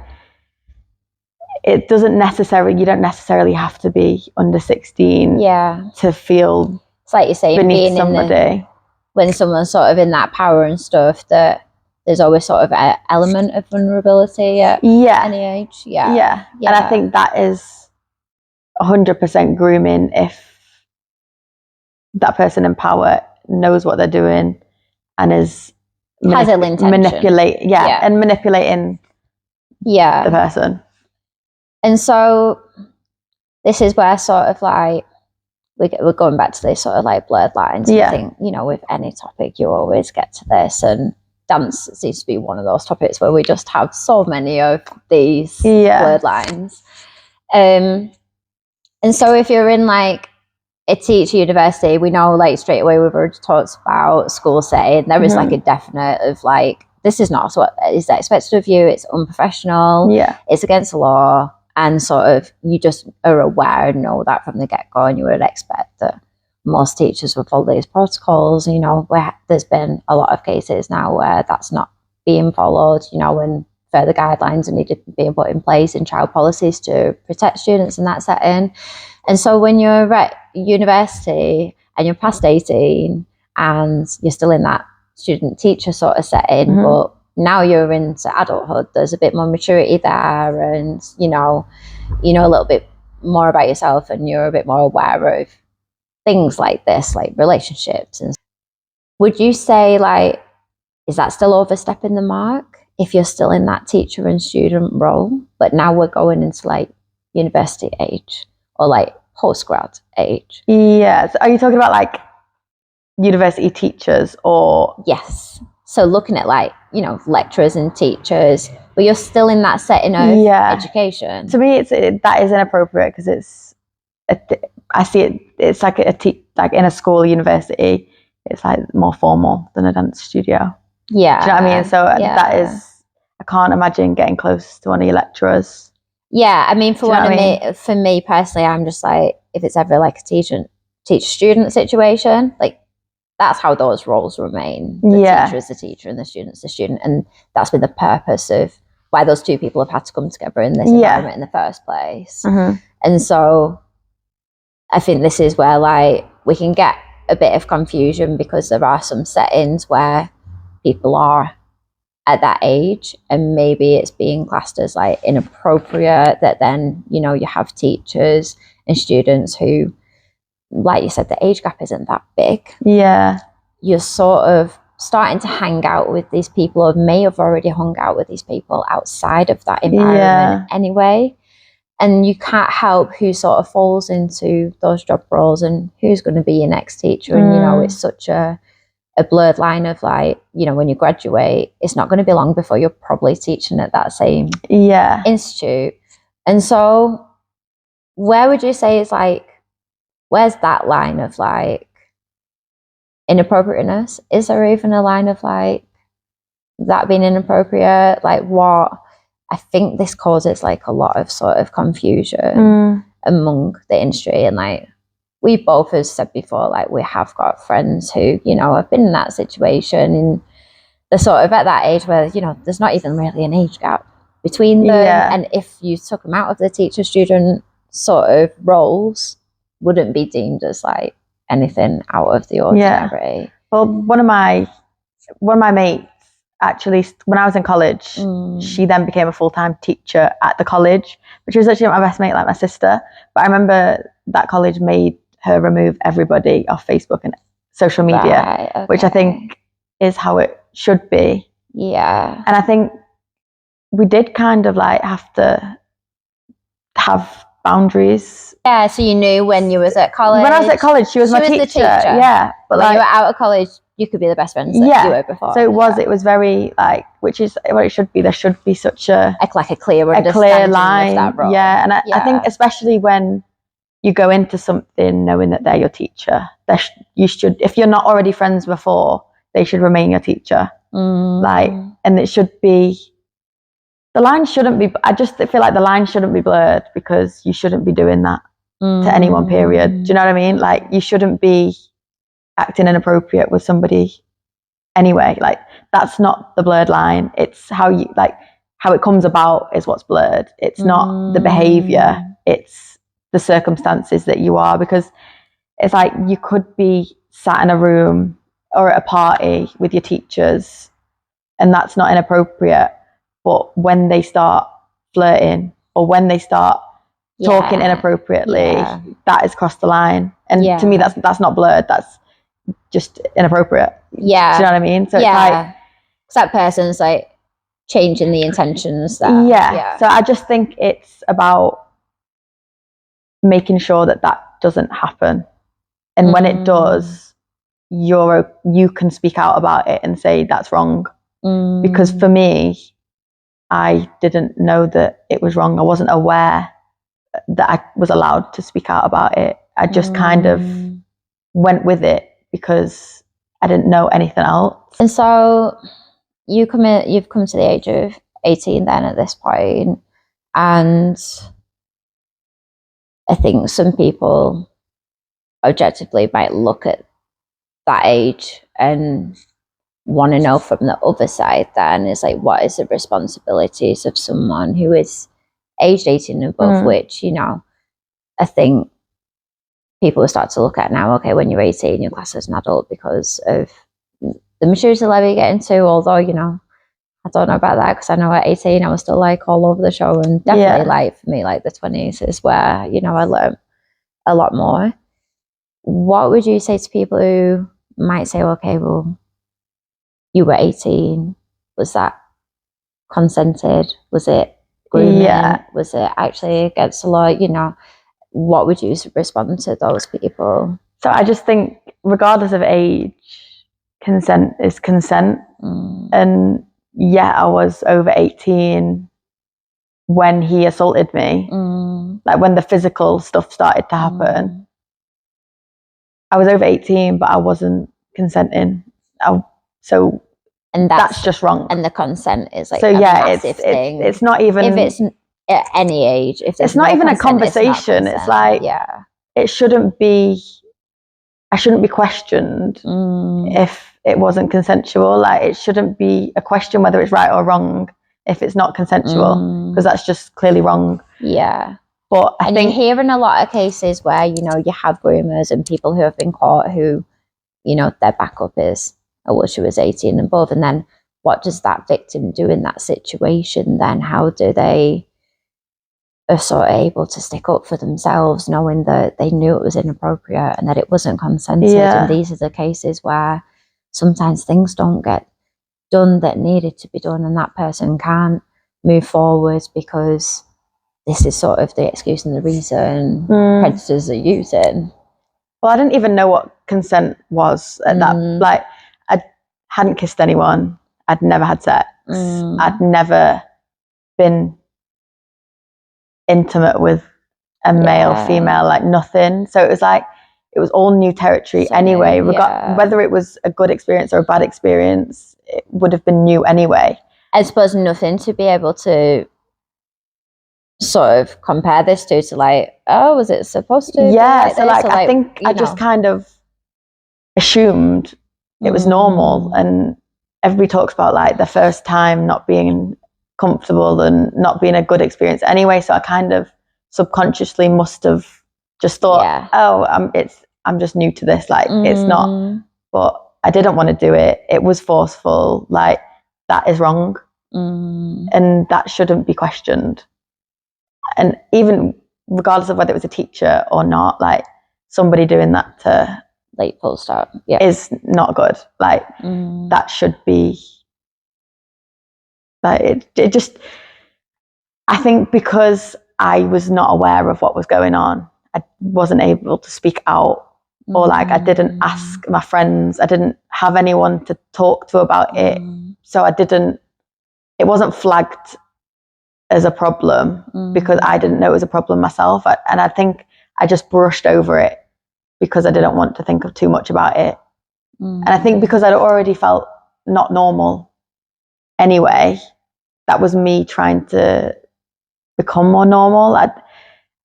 it doesn't necessarily, you don't necessarily have to be under 16 to feel, it's like you say, beneath somebody. When someone's sort of in that power and stuff, that there's always sort of an element of vulnerability at any age. Yeah. And I think that is 100% grooming if that person in power knows what they're doing and is has ill intention. Manipulating the person. And so this is where sort of like we're going back to this sort of like blurred lines. I think, you know, with any topic you always get to this, and dance seems to be one of those topics where we just have so many of these blurred lines. And so if you're in like a teacher university, we know like straight away we've already talked about school setting. There is like a definite of like, this is not what is expected of you. It's unprofessional. Yeah. It's against the law. And sort of you just are aware and know that from the get-go, and you would expect that most teachers would follow these protocols, you know, where there's been a lot of cases now where that's not being followed, you know, and further guidelines are needed being put in place in child policies to protect students in that setting. And so when you're at university and you're past 18 and you're still in that student teacher sort of setting, but now you're into adulthood, there's a bit more maturity there, and you know a little bit more about yourself, and you're a bit more aware of things like this, like relationships. And would you say, like, is that still overstepping the mark if you're still in that teacher and student role, but now we're going into like university age or like postgrad age? Yes. Are you talking about like university teachers or? Yes. So looking at like, you know, lecturers and teachers, but you're still in that setting of education. To me, that is inappropriate, because I see it. It's like like in a school, university. It's like more formal than a dance studio. Yeah. Do you know what I mean? So that is, I can't imagine getting close to one of your lecturers. Yeah, I mean, for me personally, I'm just like, if it's ever like a teacher-student situation, like that's how those roles remain. The teacher is the teacher and the student's the student. And that's been the purpose of why those two people have had to come together in this environment in the first place. And so I think this is where like we can get a bit of confusion, because there are some settings where people are at that age and maybe it's being classed as like inappropriate, that then, you know, you have teachers and students who, like you said, the age gap isn't that big. Yeah. You're sort of starting to hang out with these people, or may have already hung out with these people outside of that environment anyway. And you can't help who sort of falls into those job roles and who's going to be your next teacher. And, you know, it's such a blurred line of like, you know, when you graduate, it's not going to be long before you're probably teaching at that same institute. And so where would you say is like, where's that line of like inappropriateness? Is there even a line of like that being inappropriate? Like what? I think this causes like a lot of sort of confusion among the industry. And like we both have said before, like we have got friends who, you know, have been in that situation, and they're sort of at that age where, you know, there's not even really an age gap between them. And if you took them out of the teacher-student sort of roles, wouldn't be deemed as like anything out of the ordinary. Well, one of my mates, actually, when I was in college, she then became a full-time teacher at the college, which was actually my best mate, like my sister. But I remember that college made her remove everybody off Facebook and social media, which I think is how it should be. Yeah. And I think we did kind of like have to have boundaries. Yeah, so you knew when you was at college. When I was at college, she was my teacher. Yeah. But when you were out of college, you could be the best friends that you were before. So it was very like, which is what it should be. There should be such a clear line of that role. Yeah. And I think especially when you go into something knowing that they're your teacher, you should, if you're not already friends before, they should remain your teacher. Like, and it should be, the line shouldn't be, I just feel like the line shouldn't be blurred, because you shouldn't be doing that to anyone, period. Do you know what I mean? Like, you shouldn't be acting inappropriate with somebody anyway. Like, that's not the blurred line. It's how it comes about is what's blurred. It's not the behavior, it's the circumstances that you are, because it's like you could be sat in a room or at a party with your teachers and that's not inappropriate, but when they start flirting or when they start talking inappropriately, that has crossed the line. And to me, that's not blurred, that's just inappropriate. Yeah. Do you know what I mean? So it's like, that person's like changing the intentions there. Yeah. So I just think it's about making sure that doesn't happen. And when it does, you can speak out about it and say that's wrong. Because for me, I didn't know that it was wrong. I wasn't aware that I was allowed to speak out about it. I just kind of went with it because I didn't know anything else. And so you've come to the age of 18 then at this point, and I think some people objectively might look at that age and want to know from the other side then is like, what is the responsibilities of someone who is aged 18 and above, which, you know, I think people will start to look at now, okay, when you're 18, you're classed as an adult because of the maturity level you get into, although, you know, I don't know about that because I know at 18 I was still like all over the show, and definitely like for me, like the 20s is where, you know, I learned a lot more. What would you say to people who might say, okay, well, you were 18, was that consented? Was it grooming? Yeah. Was it actually against the law? You know, what would you respond to those people? So I just think regardless of age, consent is consent. And yeah, I was over 18 when he assaulted me. Like when the physical stuff started to happen. I was over 18, but I wasn't consenting. And that's just wrong. And the consent is like a massive thing. It's not even if it's at any age. If it's not even a conversation. It's like it shouldn't be. I shouldn't be questioned if it wasn't consensual. Like it shouldn't be a question whether it's right or wrong if it's not consensual, because that's just clearly wrong. Yeah. But I think you're hearing a lot of cases where, you know, you have groomers and people who have been caught who, you know, their backup is, oh, well, she was 18 and above. And then what does that victim do in that situation then? How do they are sort of able to stick up for themselves, knowing that they knew it was inappropriate and that it wasn't consented? And these are the cases where sometimes things don't get done that needed to be done, and that person can't move forward because this is sort of the excuse and the reason predators are using. Well, I didn't even know what consent was at that. Like, I hadn't kissed anyone. I'd never had sex. I'd never been intimate with a male, female, like nothing. So it was like, it was all new territory anyway. Whether it was a good experience or a bad experience, it would have been new anyway. I suppose nothing to be able to sort of compare this to like, oh, was it supposed to be like so this? like I think I just kind of assumed it was normal, and everybody talks about like the first time not being comfortable and not being a good experience anyway, so I kind of subconsciously must have just thought, oh, I'm just new to this, like it's not. But I didn't want to do it. It was forceful. Like that is wrong, and that shouldn't be questioned. And even regardless of whether it was a teacher or not, like somebody doing that to like full stop is not good. Like that should be like it just, I think because I was not aware of what was going on, I wasn't able to speak out, or like I didn't ask my friends, I didn't have anyone to talk to about it, so it wasn't flagged as a problem because I didn't know it was a problem myself. And I think I just brushed over it because I didn't want to think of too much about it. And I think because I'd already felt not normal anyway, that was me trying to become more normal.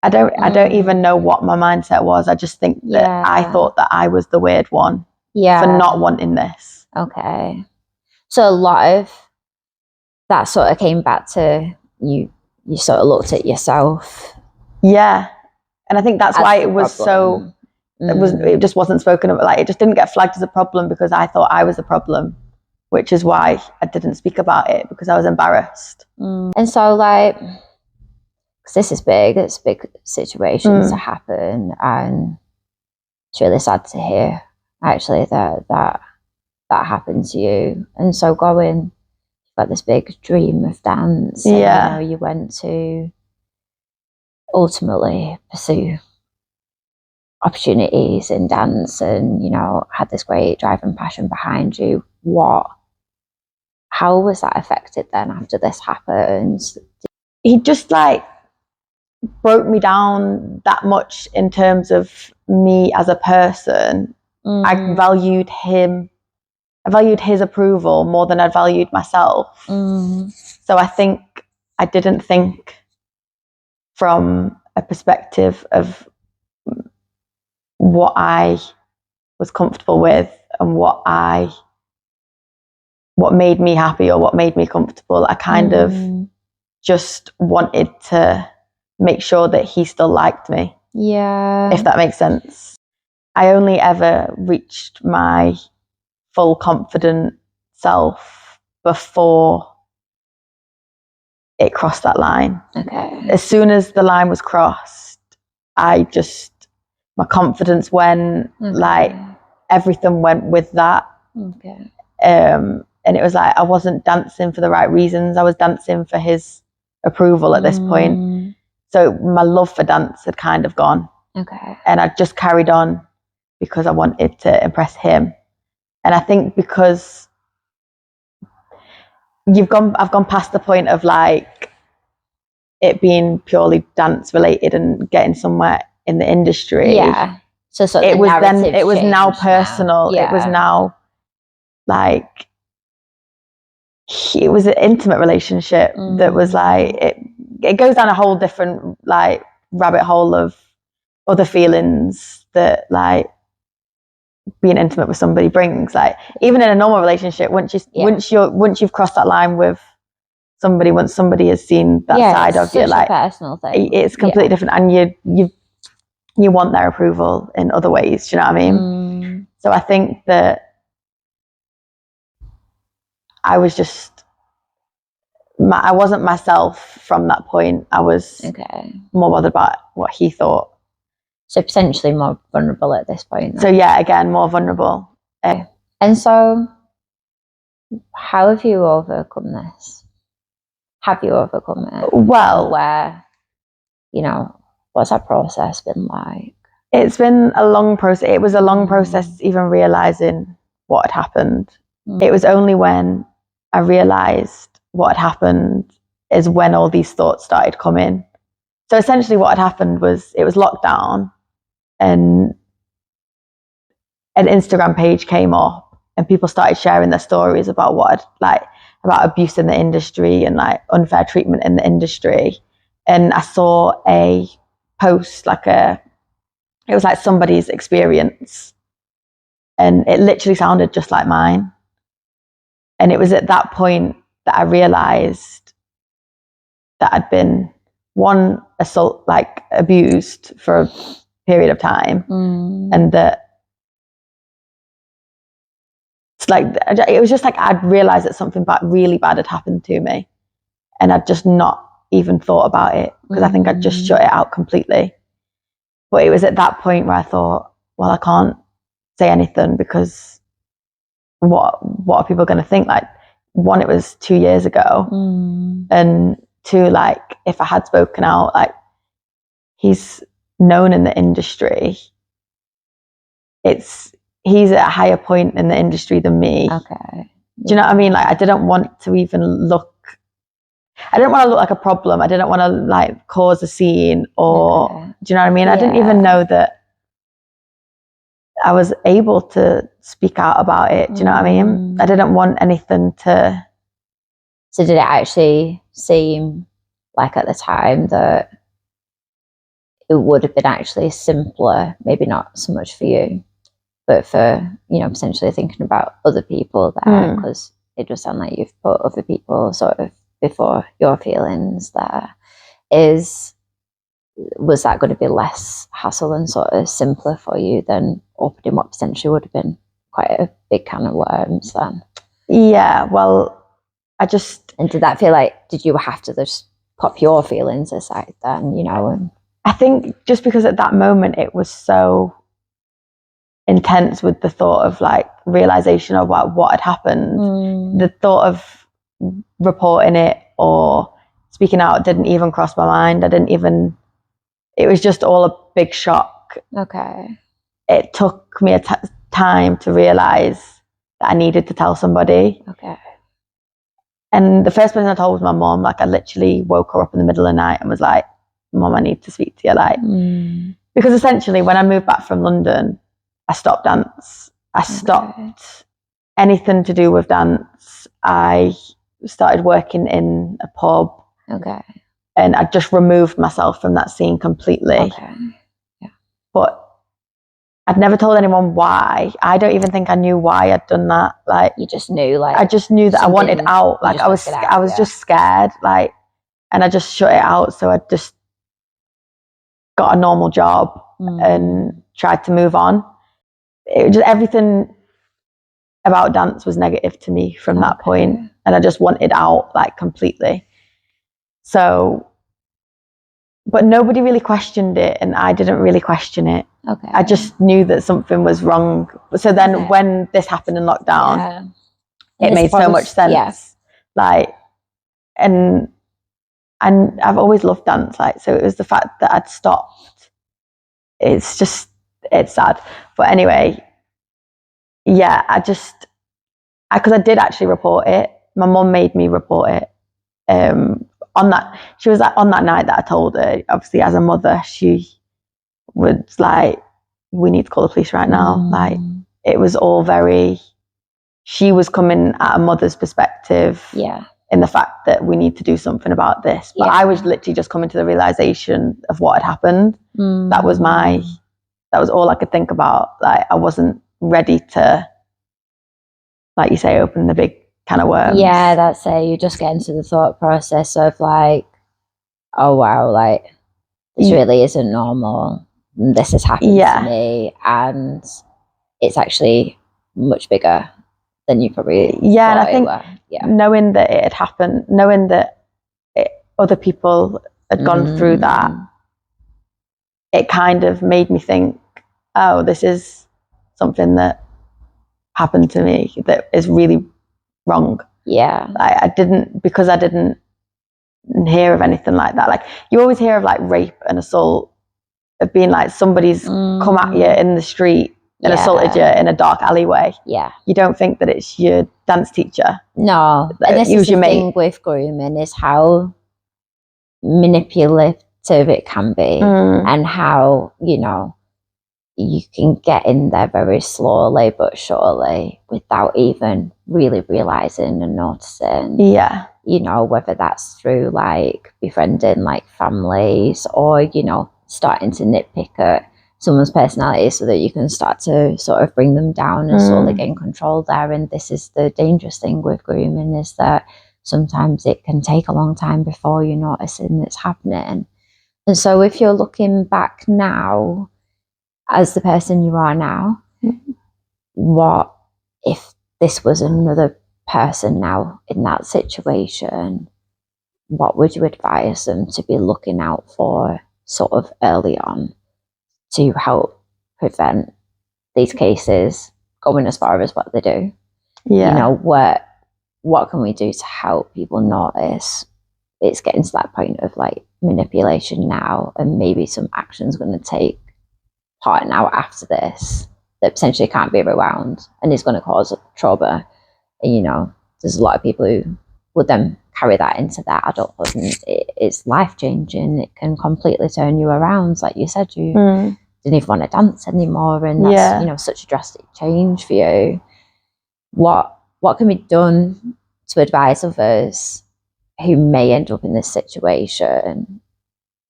I don't even know what my mindset was. I just think that I thought that I was the weird one for not wanting this. Okay. So a lot of that sort of came back to you sort of looked at yourself. Yeah. And I think that's why it was so, it just wasn't spoken about. Like it just didn't get flagged as a problem because I thought I was the problem, which is why I didn't speak about it, because I was embarrassed. And so like, because this is big, it's big situations to happen, and it's really sad to hear actually that happened to you. And so going, got this big dream of dance, and, you know, you went to ultimately pursue opportunities in dance, and, you know, had this great drive and passion behind you. How was that affected then after this happened? He just like broke me down that much in terms of me as a person. I valued his approval more than I valued myself. So I think I didn't think from a perspective of what I was comfortable with and what made me happy or what made me comfortable. I kind of just wanted to make sure that he still liked me. Yeah. If that makes sense. I only ever reached my full confident self before it crossed that line. Okay. As soon as the line was crossed, my confidence went, like everything went with that. Okay. And it was like I wasn't dancing for the right reasons. I was dancing for his approval at this point. So my love for dance had kind of gone. Okay. And I just carried on because I wanted to impress him. And I think because I've gone past the point of like it being purely dance related and getting somewhere in the industry. Yeah. So it was now personal. Yeah. It was now like it was an intimate relationship that was like it goes down a whole different like rabbit hole of other feelings that like being intimate with somebody brings. Like even in a normal relationship, once you've crossed that line with somebody, once somebody has seen that side of you, like personal thing, it's completely different, and you want their approval in other ways. Do you know what I mean? So I think that I wasn't myself from that point. I was more bothered about what he thought. So potentially more vulnerable at this point. Then. So yeah, again, more vulnerable. And so how have you overcome this? Have you overcome it? Well, what's that process been like? It's been a long process. It was a long process even realizing what had happened. It was only when I realized what had happened is when all these thoughts started coming. So essentially what had happened was it was lockdown and an Instagram page came up and people started sharing their stories about about abuse in the industry and like unfair treatment in the industry. And I saw a post, it was like somebody's experience, and it literally sounded just like mine. And it was at that point that I realized that I'd been abused for a period of time, and that it was just like I'd realized that something really bad had happened to me, and I'd just not even thought about it because I think I'd just shut it out completely. But it was at that point where I thought, well, I can't say anything because what are people going to think? Like, one, it was 2 years ago, and two, like if I had spoken out, like he's known in the industry. He's at a higher point in the industry than me. Okay. Do you know what I mean? Like I didn't want to look like a problem. I didn't want to like cause a scene or do you know what I mean? I didn't even know that I was able to speak out about it. Do you know what I mean? I didn't want anything to. So did it actually seem like at the time that it would have been actually simpler, maybe not so much for you, but for, potentially thinking about other people there, because it does sound like you've put other people sort of before your feelings there. Was that going to be less hassle and sort of simpler for you than opening what potentially would have been quite a big can of worms then? Yeah, well, And did that feel like, did you have to just pop your feelings aside then, And I think just because at that moment it was so intense with the thought of like realization of what had happened, the thought of reporting it or speaking out didn't even cross my mind. It was just all a big shock. Okay. It took me time to realize that I needed to tell somebody. Okay. And the first person I told was my mom. Like I literally woke her up in the middle of the night and was like, Mum, I need to speak to you. Like, because essentially when I moved back from London, I stopped dance. I stopped anything to do with dance. I started working in a pub. Okay. And I just removed myself from that scene completely. Okay. Yeah. But I'd never told anyone why. I don't even think I knew why I'd done that. Like, you just knew, like, I just knew that I wanted out. Like, I was just scared. Like, and I just shut it out. So I just got a normal job and tried to move on. It just, everything about dance was negative to me from that point, and I just wanted out, like, completely. So, but nobody really questioned it, and I didn't really question it. Okay. I just knew that something was wrong. So then when this happened in lockdown, it made so much sense. Yeah. Like, and I've always loved dance. Like, so it was the fact that I'd stopped. It's sad. But anyway, yeah, because I did actually report it. My mum made me report it. On that night that I told her, obviously as a mother, she was like, we need to call the police right now. Like, it was all she was coming at a mother's perspective. Yeah. In the fact that we need to do something about this. But I was literally just coming to the realization of what had happened. That was all I could think about. Like, I wasn't ready to, like you say, open the big can of worms. Yeah, that's it. You just get into the thought process of like, oh wow, like, this really isn't normal. This has happened to me, and it's actually much bigger than you probably thought. And I think knowing that it had happened, knowing that other people had gone through that, it kind of made me think, oh, this is something that happened to me that is really wrong. Yeah. I didn't hear of anything like that. Like, you always hear of like rape and assault, of being like somebody's come at you in the street and assaulted you in a dark alleyway. Yeah. You don't think that it's your dance teacher. No. And this is the thing with grooming, is how manipulative it can be, and how, you know, you can get in there very slowly but surely without even really realizing and noticing. Yeah. You know, whether that's through like befriending like families, or, you know, starting to nitpick at someone's personality so that you can start to sort of bring them down and slowly gain control there. And this is the dangerous thing with grooming, is that sometimes it can take a long time before you're noticing it's happening. And so if you're looking back now as the person you are now, what if this was another person now in that situation? What would you advise them to be looking out for sort of early on to help prevent these cases going as far as what they do? Yeah. You know, what can we do to help people notice it's getting to that point of like manipulation now, and maybe some action's going to take part now after this that potentially can't be rewound and is going to cause trauma. And, you know, there's a lot of people who would then carry that into their adulthood, and it's life-changing. It can completely turn you around. Like you said, you didn't even want to dance anymore, and that's, you know, such a drastic change for you. What can be done to advise others who may end up in this situation?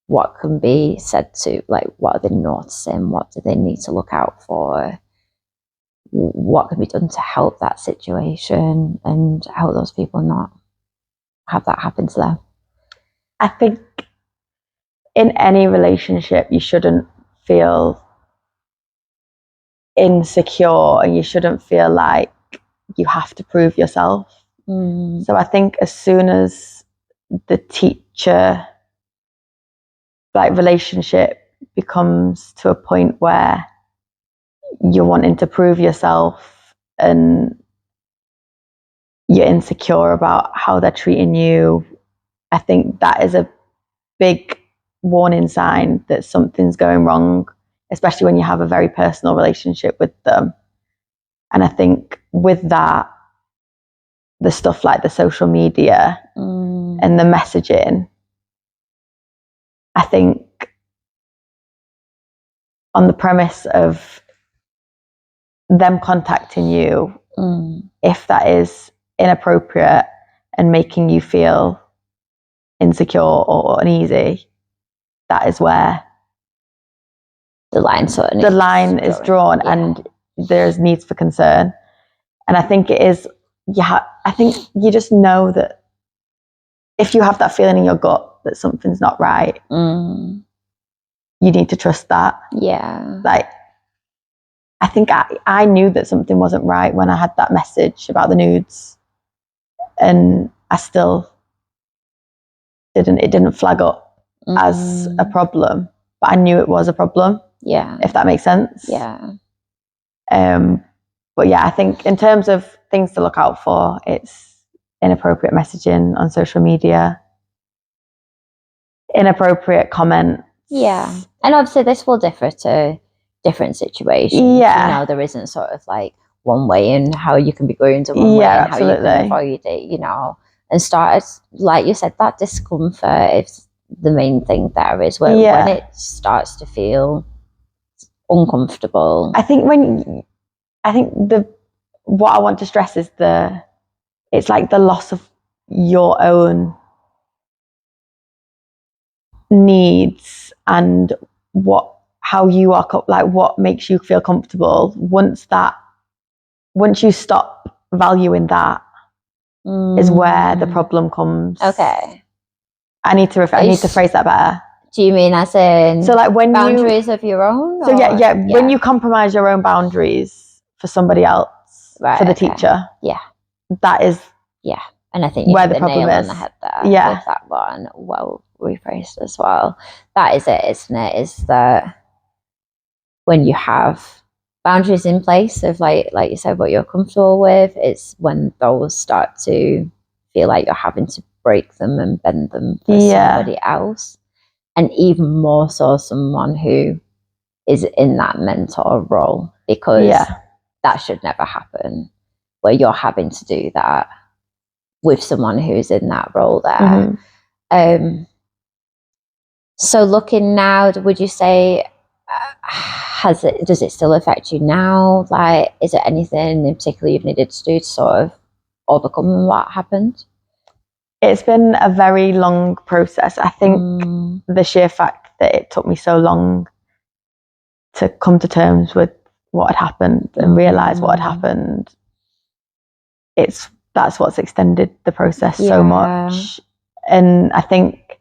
What can be said to, like, what are they noticing? What do they need to look out for? What can be done to help that situation and help those people not have that happen to them? I think in any relationship, you shouldn't feel insecure, and you shouldn't feel like you have to prove yourself. So I think as soon as the teacher like relationship becomes to a point where you're wanting to prove yourself and you're insecure about how they're treating you, I think that is a big warning sign that something's going wrong, especially when you have a very personal relationship with them. And I think with that, the stuff like the social media and the messaging, I think on the premise of them contacting you, if that is inappropriate and making you feel insecure or uneasy, that is where the line is drawn, and there's needs for concern. And I think it is, I think you just know that if you have that feeling in your gut that something's not right, you need to trust that. Yeah. Like, I think I knew that something wasn't right when I had that message about the nudes, and I still it didn't flag up as a problem, but I knew it was a problem. Yeah. If that makes sense. Yeah. But yeah, I think in terms of things to look out for, it's inappropriate messaging on social media, inappropriate comments. Yeah. And obviously this will differ to different situations. Yeah. You know, there isn't sort of like one way in how you can be groomed and one way in how you can avoid it, you know. And start, like you said, that discomfort is the main thing there is when it starts to feel uncomfortable. I think what I want to stress is it's like the loss of your own needs and how you are, like what makes you feel comfortable. Once you stop valuing that, is where the problem comes. Okay. I need to phrase that better. Do you mean as in like when boundaries of your own? So yeah. When you compromise your own boundaries for somebody else, for the teacher. Yeah. That is and I think you where hit the problem nail is. on the head there with that one. Well rephrased as well. That is it, isn't it? Is that when you have boundaries in place of like you said, what you're comfortable with, it's when those start to feel like you're having to break them and bend them for somebody else. And even more so someone who is in that mentor role, because that should never happen, where you're having to do that with someone who's in that role there. So looking now, would you say, does it still affect you now? Like, is there anything in particular you've needed to do to sort of overcome what happened? It's been a very long process. I think the sheer fact that it took me so long to come to terms with what had happened and realize what had happened, that's what's extended the process so much. And I think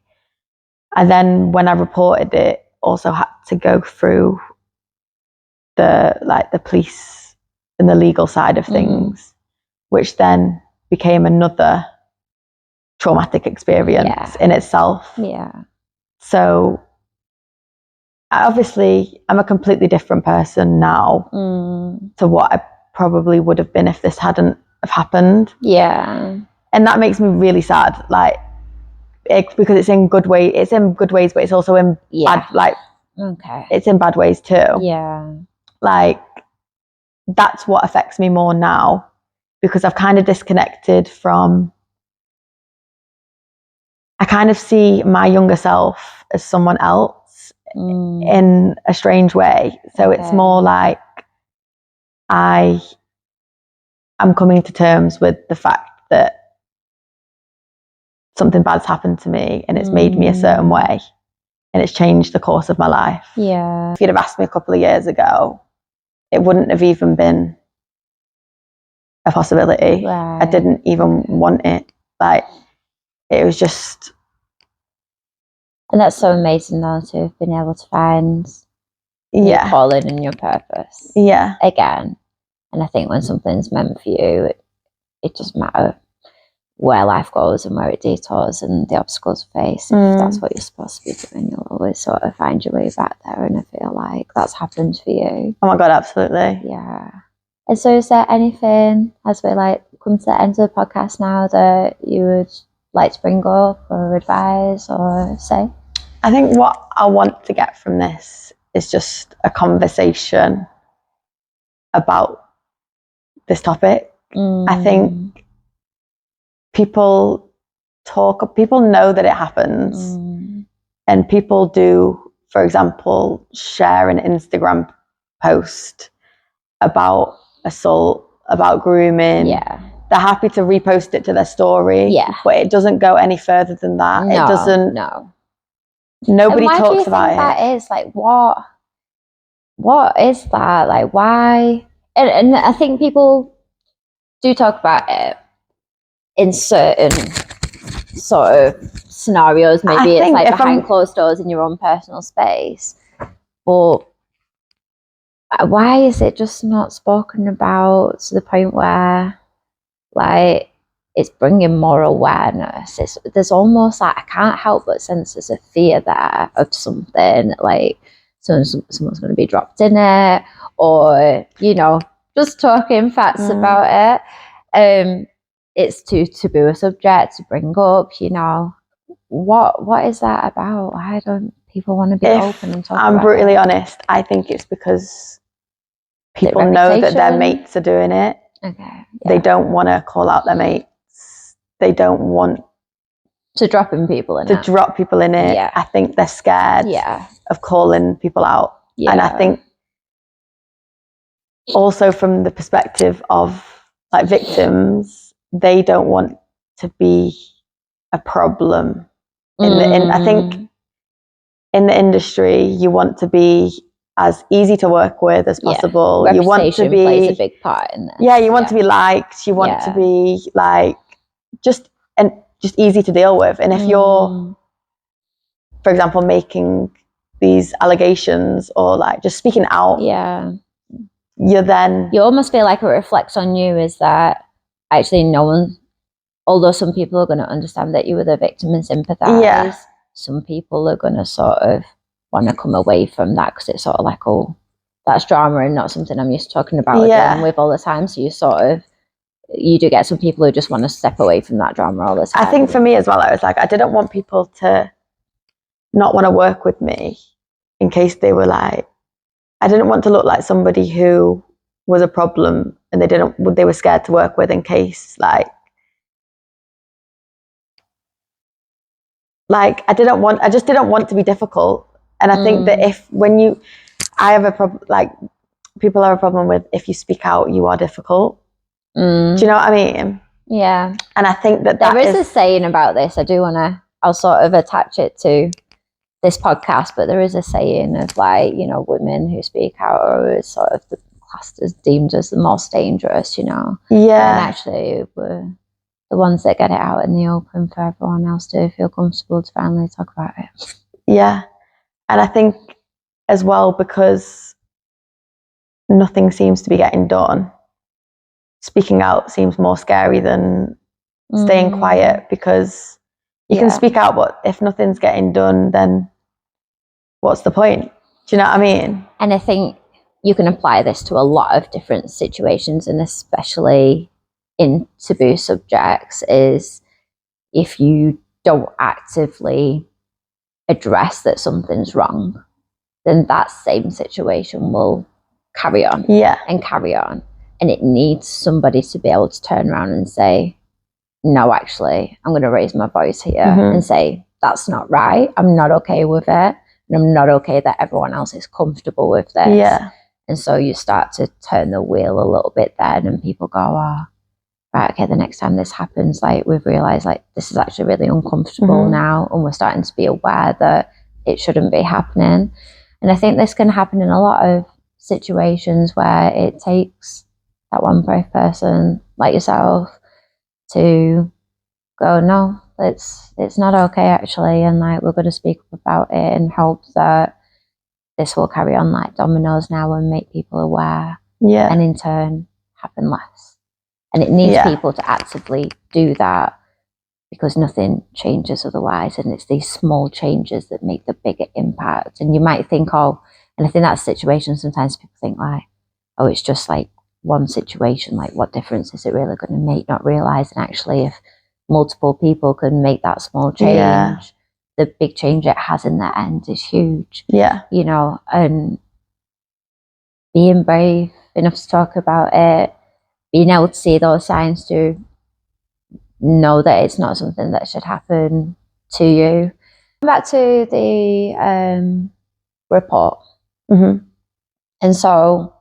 when I reported it, also had to go through the police and the legal side of things, which then became another traumatic experience in itself. Yeah. So obviously I'm a completely different person now to what I probably would have been if this hadn't have happened. Yeah. And that makes me really sad, because it's in good way. It's in good ways, but it's also in bad, it's in bad ways too. Yeah. Like, that's what affects me more now, because I've kind of disconnected from, I kind of see my younger self as someone else in a strange way. So it's more like I'm coming to terms with the fact that something bad's happened to me and it's made me a certain way and it's changed the course of my life. Yeah. If you'd have asked me a couple of years ago, it wouldn't have even been a possibility. Right. I didn't even want it. Like, it was just... And that's so amazing though, to have been able to find your calling and your purpose again. And I think when something's meant for you, it doesn't matter where life goes and where it detours and the obstacles face. If that's what you're supposed to be doing, you'll always sort of find your way back there. And I feel like that's happened for you. Oh my God, absolutely. Yeah. And so is there anything, as we come to the end of the podcast now, that you would like to bring up or advise or say? I think what I want to get from this is just a conversation about this topic. I think people know that it happens, and people do, for example, share an Instagram post about assault, about grooming. Yeah. They're happy to repost it to their story. Yeah. But it doesn't go any further than that. No, It doesn't. No. Nobody and why talks do you about think it. That is like what is that? Like why? And I think people do talk about it in certain sort of scenarios. Maybe it's like behind closed doors in your own personal space. But why is it just not spoken about to the point where, like, it's bringing more awareness? There's almost like I can't help but sense there's a fear there of something, like someone's going to be dropped in it, or just talking facts about it. It's too taboo a subject to bring up. What is that about? Why don't people want to be open and talk about it? I'm brutally honest. I think it's because people know that their mates are doing it. Okay. Yeah. They don't want to call out their mates. They don't want to drop people in it. Yeah. I think they're scared of calling people out. Yeah. And I think also from the perspective of like victims, they don't want to be a problem. I think in the industry, you want to be as easy to work with as possible. Reputation you want to be plays a big part in this. Yeah, you want to be liked. You want to be like just easy to deal with. And if you're, for example, making these allegations or like just speaking out, you almost feel like it reflects on you is that actually no one, although some people are going to understand that you were the victim and sympathize, some people are going to sort of want to come away from that because it's sort of like, oh, that's drama and not something I'm used to talking about or dealing with all the time. So you do get some people who just want to step away from that drama all the time. I think for me as well, I was like, I didn't want people to not want to work with me in case they were like, I didn't want to look like somebody who was a problem and they were scared to work with in case like I just didn't want to be difficult. And I think that I have a problem, like people have a problem with if you speak out, you are difficult. Do you know what I mean? Yeah. And I think that there is a saying about this. I'll sort of attach it to this podcast, but there is a saying of like, women who speak out are sort of classed as deemed as the most dangerous, Yeah. And actually we're the ones that get it out in the open for everyone else to feel comfortable to finally talk about it. Yeah. And I think as well, because nothing seems to be getting done, speaking out seems more scary than staying quiet, because you can speak out, but if nothing's getting done, then what's the point? Do you know what I mean? And I think you can apply this to a lot of different situations, and especially in taboo subjects, is if you don't actively address that something's wrong, then that same situation will carry on and carry on. And it needs somebody to be able to turn around and say, no, actually, I'm going to raise my voice here and say, that's not right. I'm not okay with it. And I'm not okay that everyone else is comfortable with this. Yeah. And so you start to turn the wheel a little bit then, and people go, oh, right, okay, the next time this happens, like, we've realised, like, this is actually really uncomfortable now, and we're starting to be aware that it shouldn't be happening. And I think this can happen in a lot of situations where it takes that one brave person like yourself to go, no, it's not okay actually, and like we're going to speak up about it and hope that this will carry on like dominoes now and make people aware, and in turn happen less. And it needs people to actively do that, because nothing changes otherwise, and it's these small changes that make the bigger impact. And you might think, oh, and I think that situation, sometimes people think like, oh, it's just like one situation, like what difference is it really going to make? Not realising actually if multiple people can make that small change, the big change it has in the end is huge. Yeah. And being brave enough to talk about it, being able to see those signs, to know that it's not something that should happen to you, Back to the report. Mm-hmm. And so,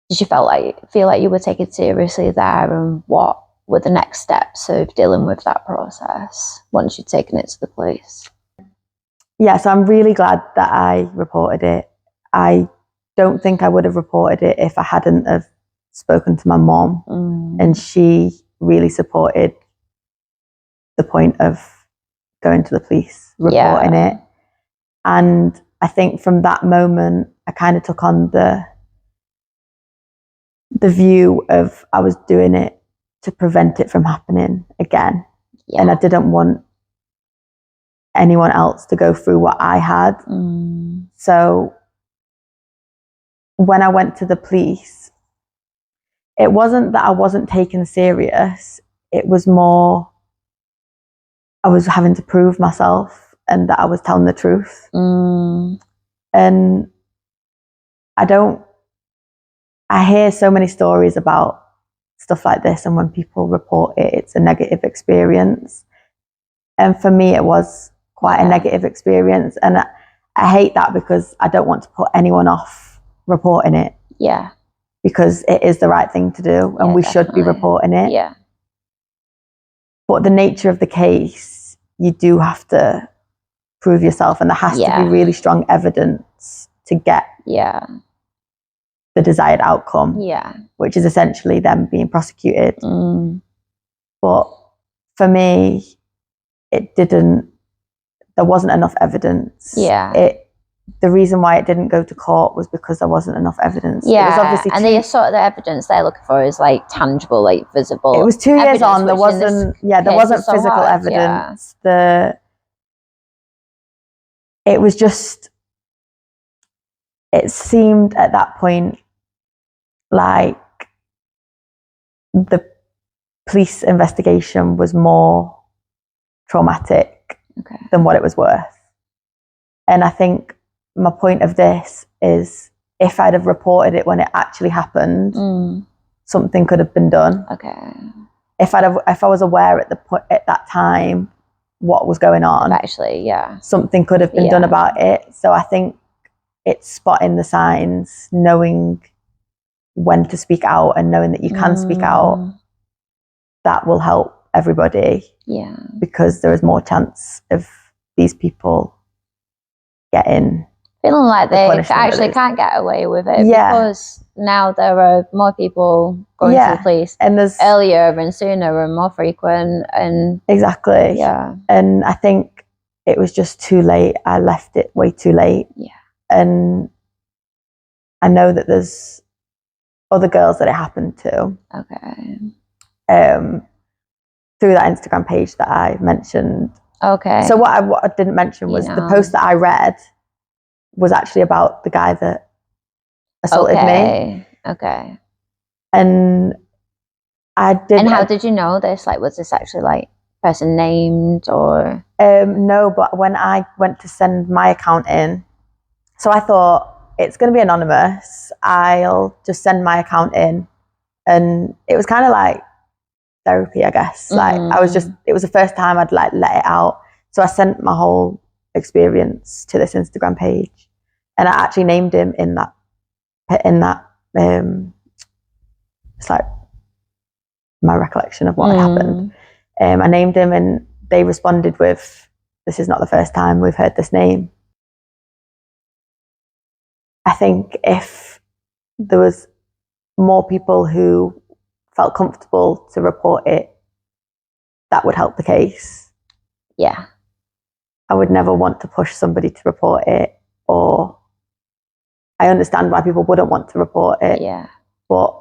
did you feel like you were taken seriously there? And what were the next steps of dealing with that process once you'd taken it to the police? Yeah, so I'm really glad that I reported it. I don't think I would have reported it if I hadn't have spoken to my mom, and she really supported the point of going to the police, reporting it. And I think from that moment, I kind of took on the view of I was doing it to prevent it from happening again. Yeah. And I didn't want anyone else to go through what I had. So when I went to the police, it wasn't that I wasn't taken serious. It was more I was having to prove myself and that I was telling the truth. And I hear so many stories about stuff like this, and when people report it, it's a negative experience. And for me, it was quite a negative experience. And I hate that because I don't want to put anyone off reporting it. Yeah. Because it is the right thing to do, and we should be reporting it. Yeah. But the nature of the case, you do have to prove yourself, and there has to be really strong evidence to get the desired outcome. Yeah. Which is essentially them being prosecuted. But for me, there wasn't enough evidence. Yeah. The reason why it didn't go to court was because there wasn't enough evidence. Yeah, it was obviously the sort of the evidence they're looking for is like tangible, like visible. It was 2 years on. There wasn't physical evidence. Yeah. It was just. It seemed at that point like the police investigation was more traumatic than what it was worth. And I think my point of this is if I'd have reported it when it actually happened, something could have been done. Okay. If I was aware at that time what was going on, actually, something could have been done about it. So I think it's spotting the signs, knowing when to speak out and knowing that you can speak out. That will help everybody. Yeah. Because there is more chance of these people feeling like they actually can't get away with it because now there are more people going to the police, and there's earlier and sooner and more frequent, and and I think it was just too late. I left it way too late. And I know that there's other girls that it happened to through that Instagram page that I mentioned. So what I didn't mention was the post that I read was actually about the guy that assaulted me. And I did. And how did you know this? Like, was this actually like person named or? No, but when I went to send my account in, so I thought it's going to be anonymous. I'll just send my account in, and it was kind of like therapy, I guess. Like it was the first time I'd like let it out. So I sent my whole experience to this Instagram page, and I actually named him in that it's like my recollection of what had happened. I named him, and they responded with, "This is not the first time we've heard this name." I think if there was more people who felt comfortable to report it, that would help the case. Yeah. I would never want to push somebody to report it, or I understand why people wouldn't want to report it. Yeah. But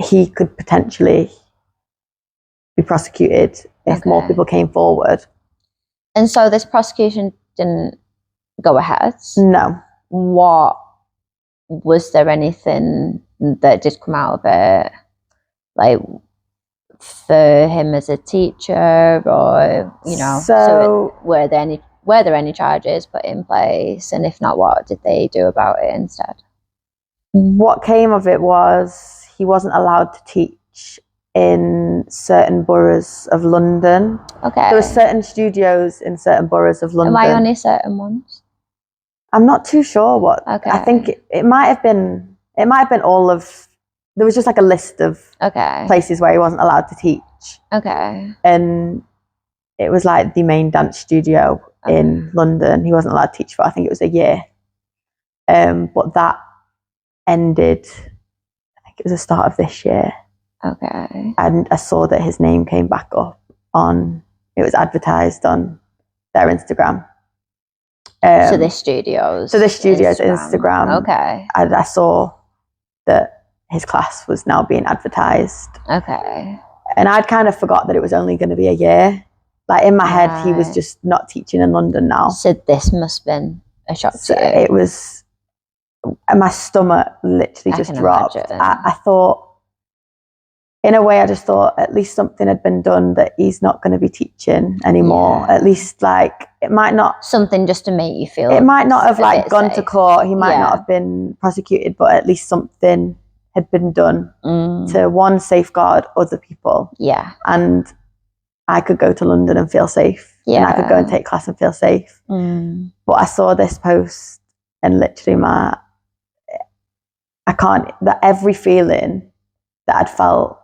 he could potentially be prosecuted if more people came forward. And so this prosecution didn't go ahead? No. Was there anything that did come out of it? Like for him as a teacher, or so were there any charges put in place, and if not, what did they do about it instead? What came of it was he wasn't allowed to teach in certain boroughs of London. Okay. There were certain studios in certain boroughs of London. Am I only certain ones? I'm not too sure what. Okay. I think it might have been. It might have been all of. There was just like a list of places where he wasn't allowed to teach. Okay. And it was like the main dance studio in London. He wasn't allowed to teach for, I think it was a year. But that ended, I think it was the start of this year. Okay. And I saw that his name came back up it was advertised on their Instagram. So this studio's Instagram. Okay. And I saw that his class was now being advertised. Okay. And I'd kind of forgot that it was only going to be a year. Like in my head, he was just not teaching in London now. So this must have been a shock to you. It was, my stomach literally just dropped. I thought, in a way, I just thought at least something had been done that he's not going to be teaching anymore. Yeah. At least like, it might not. Something just to make you feel. It might not have like gone to court. He might not have been prosecuted, but at least something had been done to one, safeguard other people. Yeah. And I could go to London and feel safe. Yeah. And I could go and take class and feel safe. But I saw this post and literally every feeling that I'd felt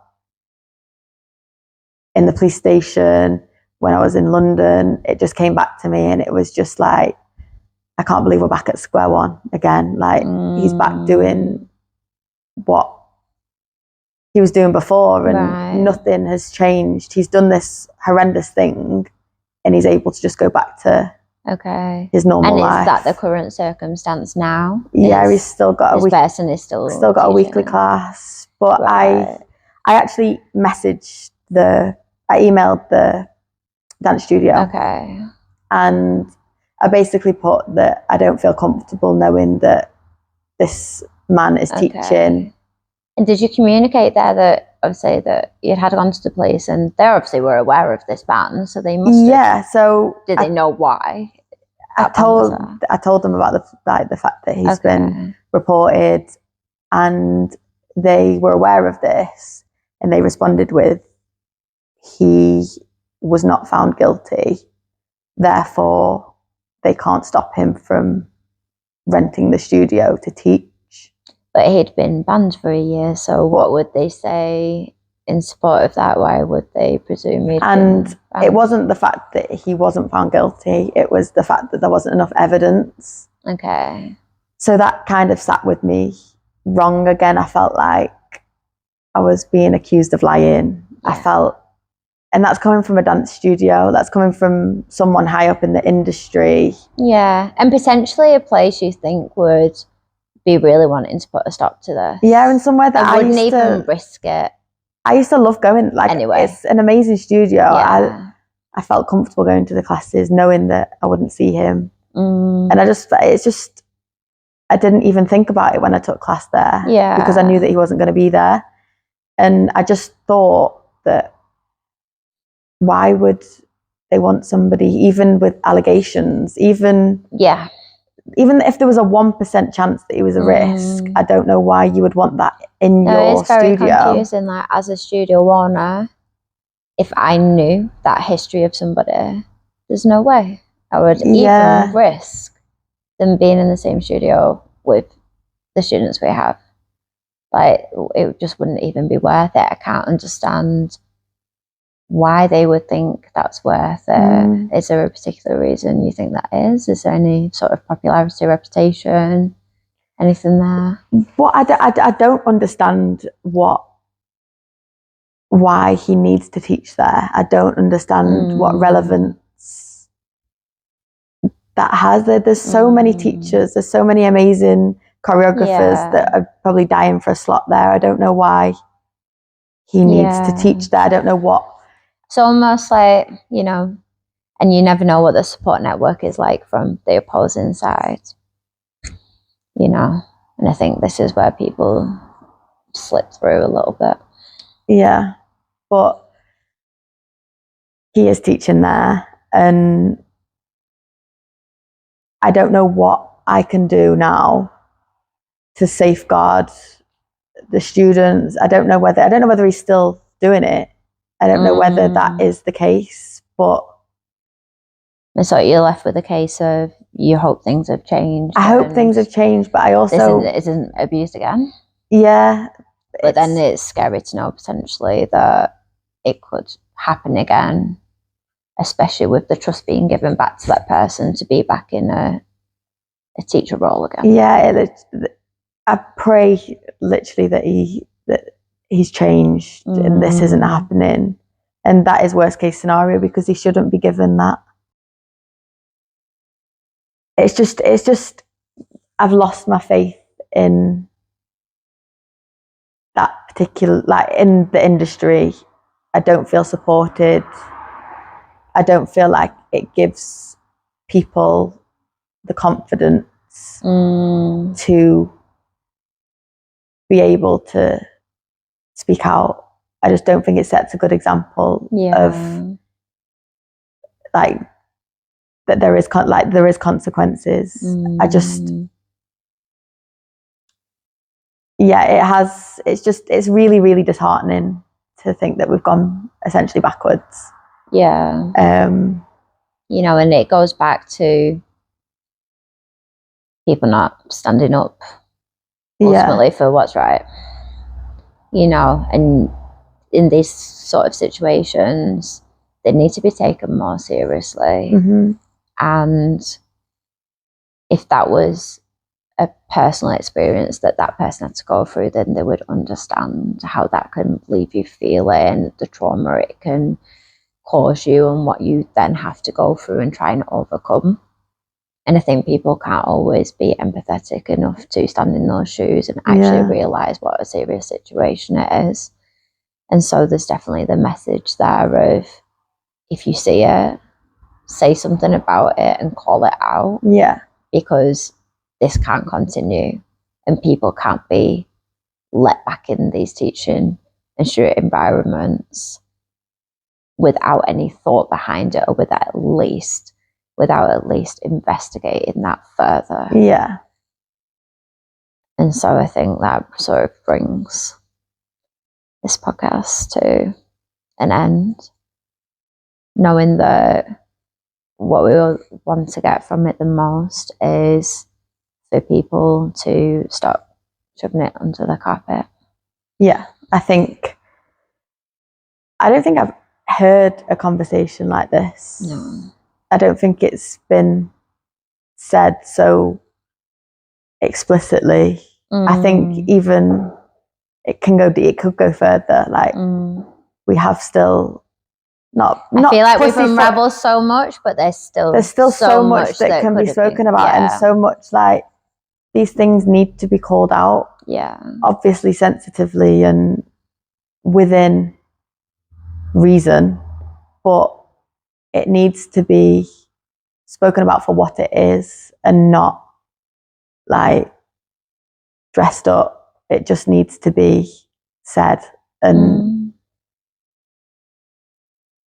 in the police station, when I was in London, it just came back to me, and it was just like, I can't believe we're back at square one again. Like he's back doing what he was doing before, and nothing has changed. He's done this horrendous thing, and he's able to just go back to his normal life. And is that the current circumstance now? Yeah, he's still got a person is still got a weekly class. But I actually I emailed the dance studio. Okay. And I basically put that I don't feel comfortable knowing that this man is teaching. And did you communicate there that obviously that you'd had gone to the police, and they obviously were aware of this ban, so they must have. Yeah. So did they know why? I told them about the fact that he's been reported, and they were aware of this, and they responded with, he was not found guilty, therefore they can't stop him from renting the studio to teach. But he'd been banned for a year, so what would they say in support of that? Why would they presume he'd been banned? It wasn't the fact that he wasn't found guilty, it was the fact that there wasn't enough evidence. Okay. So that kind of sat with me wrong again. I felt like I was being accused of lying. Yeah. I felt, and that's coming from a dance studio, that's coming from someone high up in the industry. Yeah, and potentially a place you think would be really wanting to put a stop to this. Yeah, and somewhere that I wouldn't even risk it. I used to love going, like, anyway. It's an amazing studio. Yeah. I felt comfortable going to the classes, knowing that I wouldn't see him. And I didn't even think about it when I took class there. Yeah. Because I knew that he wasn't going to be there. And I just thought that, why would they want somebody, even with allegations, even if there was a 1% chance that he was a risk, I don't know why you would want that in your studio. It's very confusing. Like, as a studio owner, if I knew that history of somebody, there's no way I would even risk them being in the same studio with the students we have. Like, it just wouldn't even be worth it. I can't understand why they would think that's worth it. Is there a particular reason you think that is? Is there any sort of popularity, reputation, anything there? Well, I don't understand why he needs to teach there. I don't understand what relevance that has. There's so many teachers, there's so many amazing choreographers that are probably dying for a slot there. I don't know why he needs to teach there. I don't know what. It's almost like, and you never know what the support network is like from the opposing side, and I think this is where people slip through a little bit. Yeah, but he is teaching there, and I don't know what I can do now to safeguard the students. I don't know whether he's still doing it. I don't know whether that is the case, but... And so you're left with a case of you hope things have changed. I hope things have changed, but I also... This isn't abused again. Yeah. But then it's scary to know potentially that it could happen again, especially with the trust being given back to that person to be back in a teacher role again. Yeah, I pray literally that he's changed and this isn't happening. And that is worst case scenario, because he shouldn't be given that. It's just I've lost my faith in that particular, like, in the industry. I don't feel supported. I don't feel like it gives people the confidence to be able to speak out. I just don't think it sets a good example of like that there is consequences. I just it's really, really disheartening to think that we've gone essentially backwards. Yeah. You know, and it goes back to people not standing up ultimately for what's right. You know, and in these sort of situations, they need to be taken more seriously. And if that was a personal experience that person had to go through, then they would understand how that can leave you feeling, the trauma it can cause you, and what you then have to go through and try and overcome. And I think people can't always be empathetic enough to stand in those shoes and actually realise what a serious situation it is. And so there's definitely the message there of, if you see it, say something about it and call it out. Yeah. Because this can't continue, and people can't be let back in these teaching and student environments without any thought behind it, or without at least investigating that further. Yeah. And so I think that sort of brings this podcast to an end, knowing that what we want to get from it the most is for people to stop shoving it under the carpet. Yeah, I don't think I've heard a conversation like this. No. I don't think it's been said so explicitly. I think even it could go further. Like we have still not. I feel like we've unraveled so much, but there's still so much that can be spoken about, and so much, like, these things need to be called out. Yeah, obviously sensitively and within reason, but it needs to be spoken about for what it is, and not like dressed up. It just needs to be said, and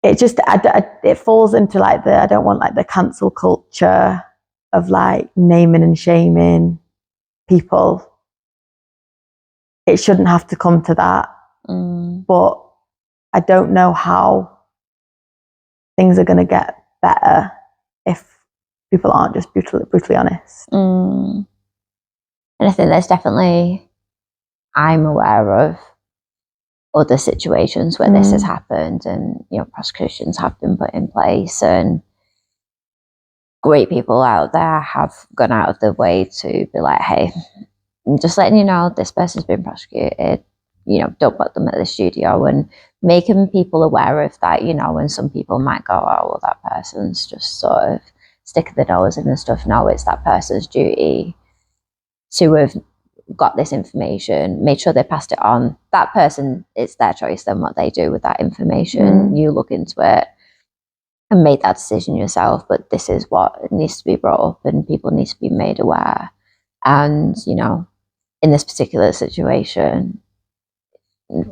it just it falls into like I don't want like the cancel culture of like naming and shaming people. It shouldn't have to come to that, but I don't know how things are going to get better if people aren't just brutally honest. And I think there's definitely, I'm aware of other situations where this has happened, and, you know, prosecutions have been put in place, and great people out there have gone out of their way to be like, hey, I'm just letting you know this person's been prosecuted, you know, don't put them at the studio, and making people aware of that, you know. And some people might go, oh, well, that person's just sort of sticking their nose in and stuff. No, it's that person's duty to have got this information, made sure they passed it on. That person, it's their choice then what they do with that information. You look into it and make that decision yourself, but this is what needs to be brought up, and people need to be made aware. And, you know, in this particular situation,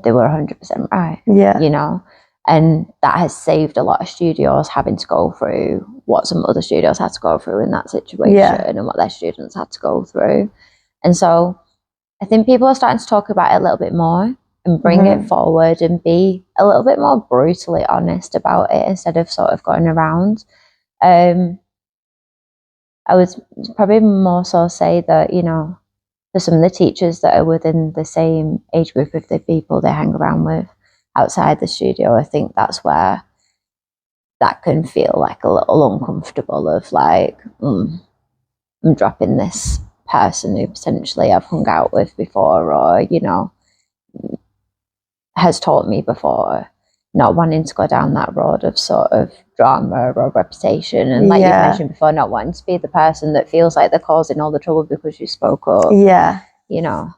they were 100% right. Yeah. You know, and that has saved a lot of studios having to go through what some other studios had to go through in that situation, and what their students had to go through. And so I think people are starting to talk about it a little bit more, and and bring it forward and be a little bit more brutally honest about it instead of sort of going around. I would probably more so say that, you know, for some of the teachers that are within the same age group of the people they hang around with outside the studio, I think that's where that can feel like a little uncomfortable of like, I'm dropping this person who potentially I've hung out with before, or, you know, has taught me before, not wanting to go down that road of sort of drama or reputation. And like you mentioned before, not wanting to be the person that feels like they're causing all the trouble because you spoke up. Yeah. You know.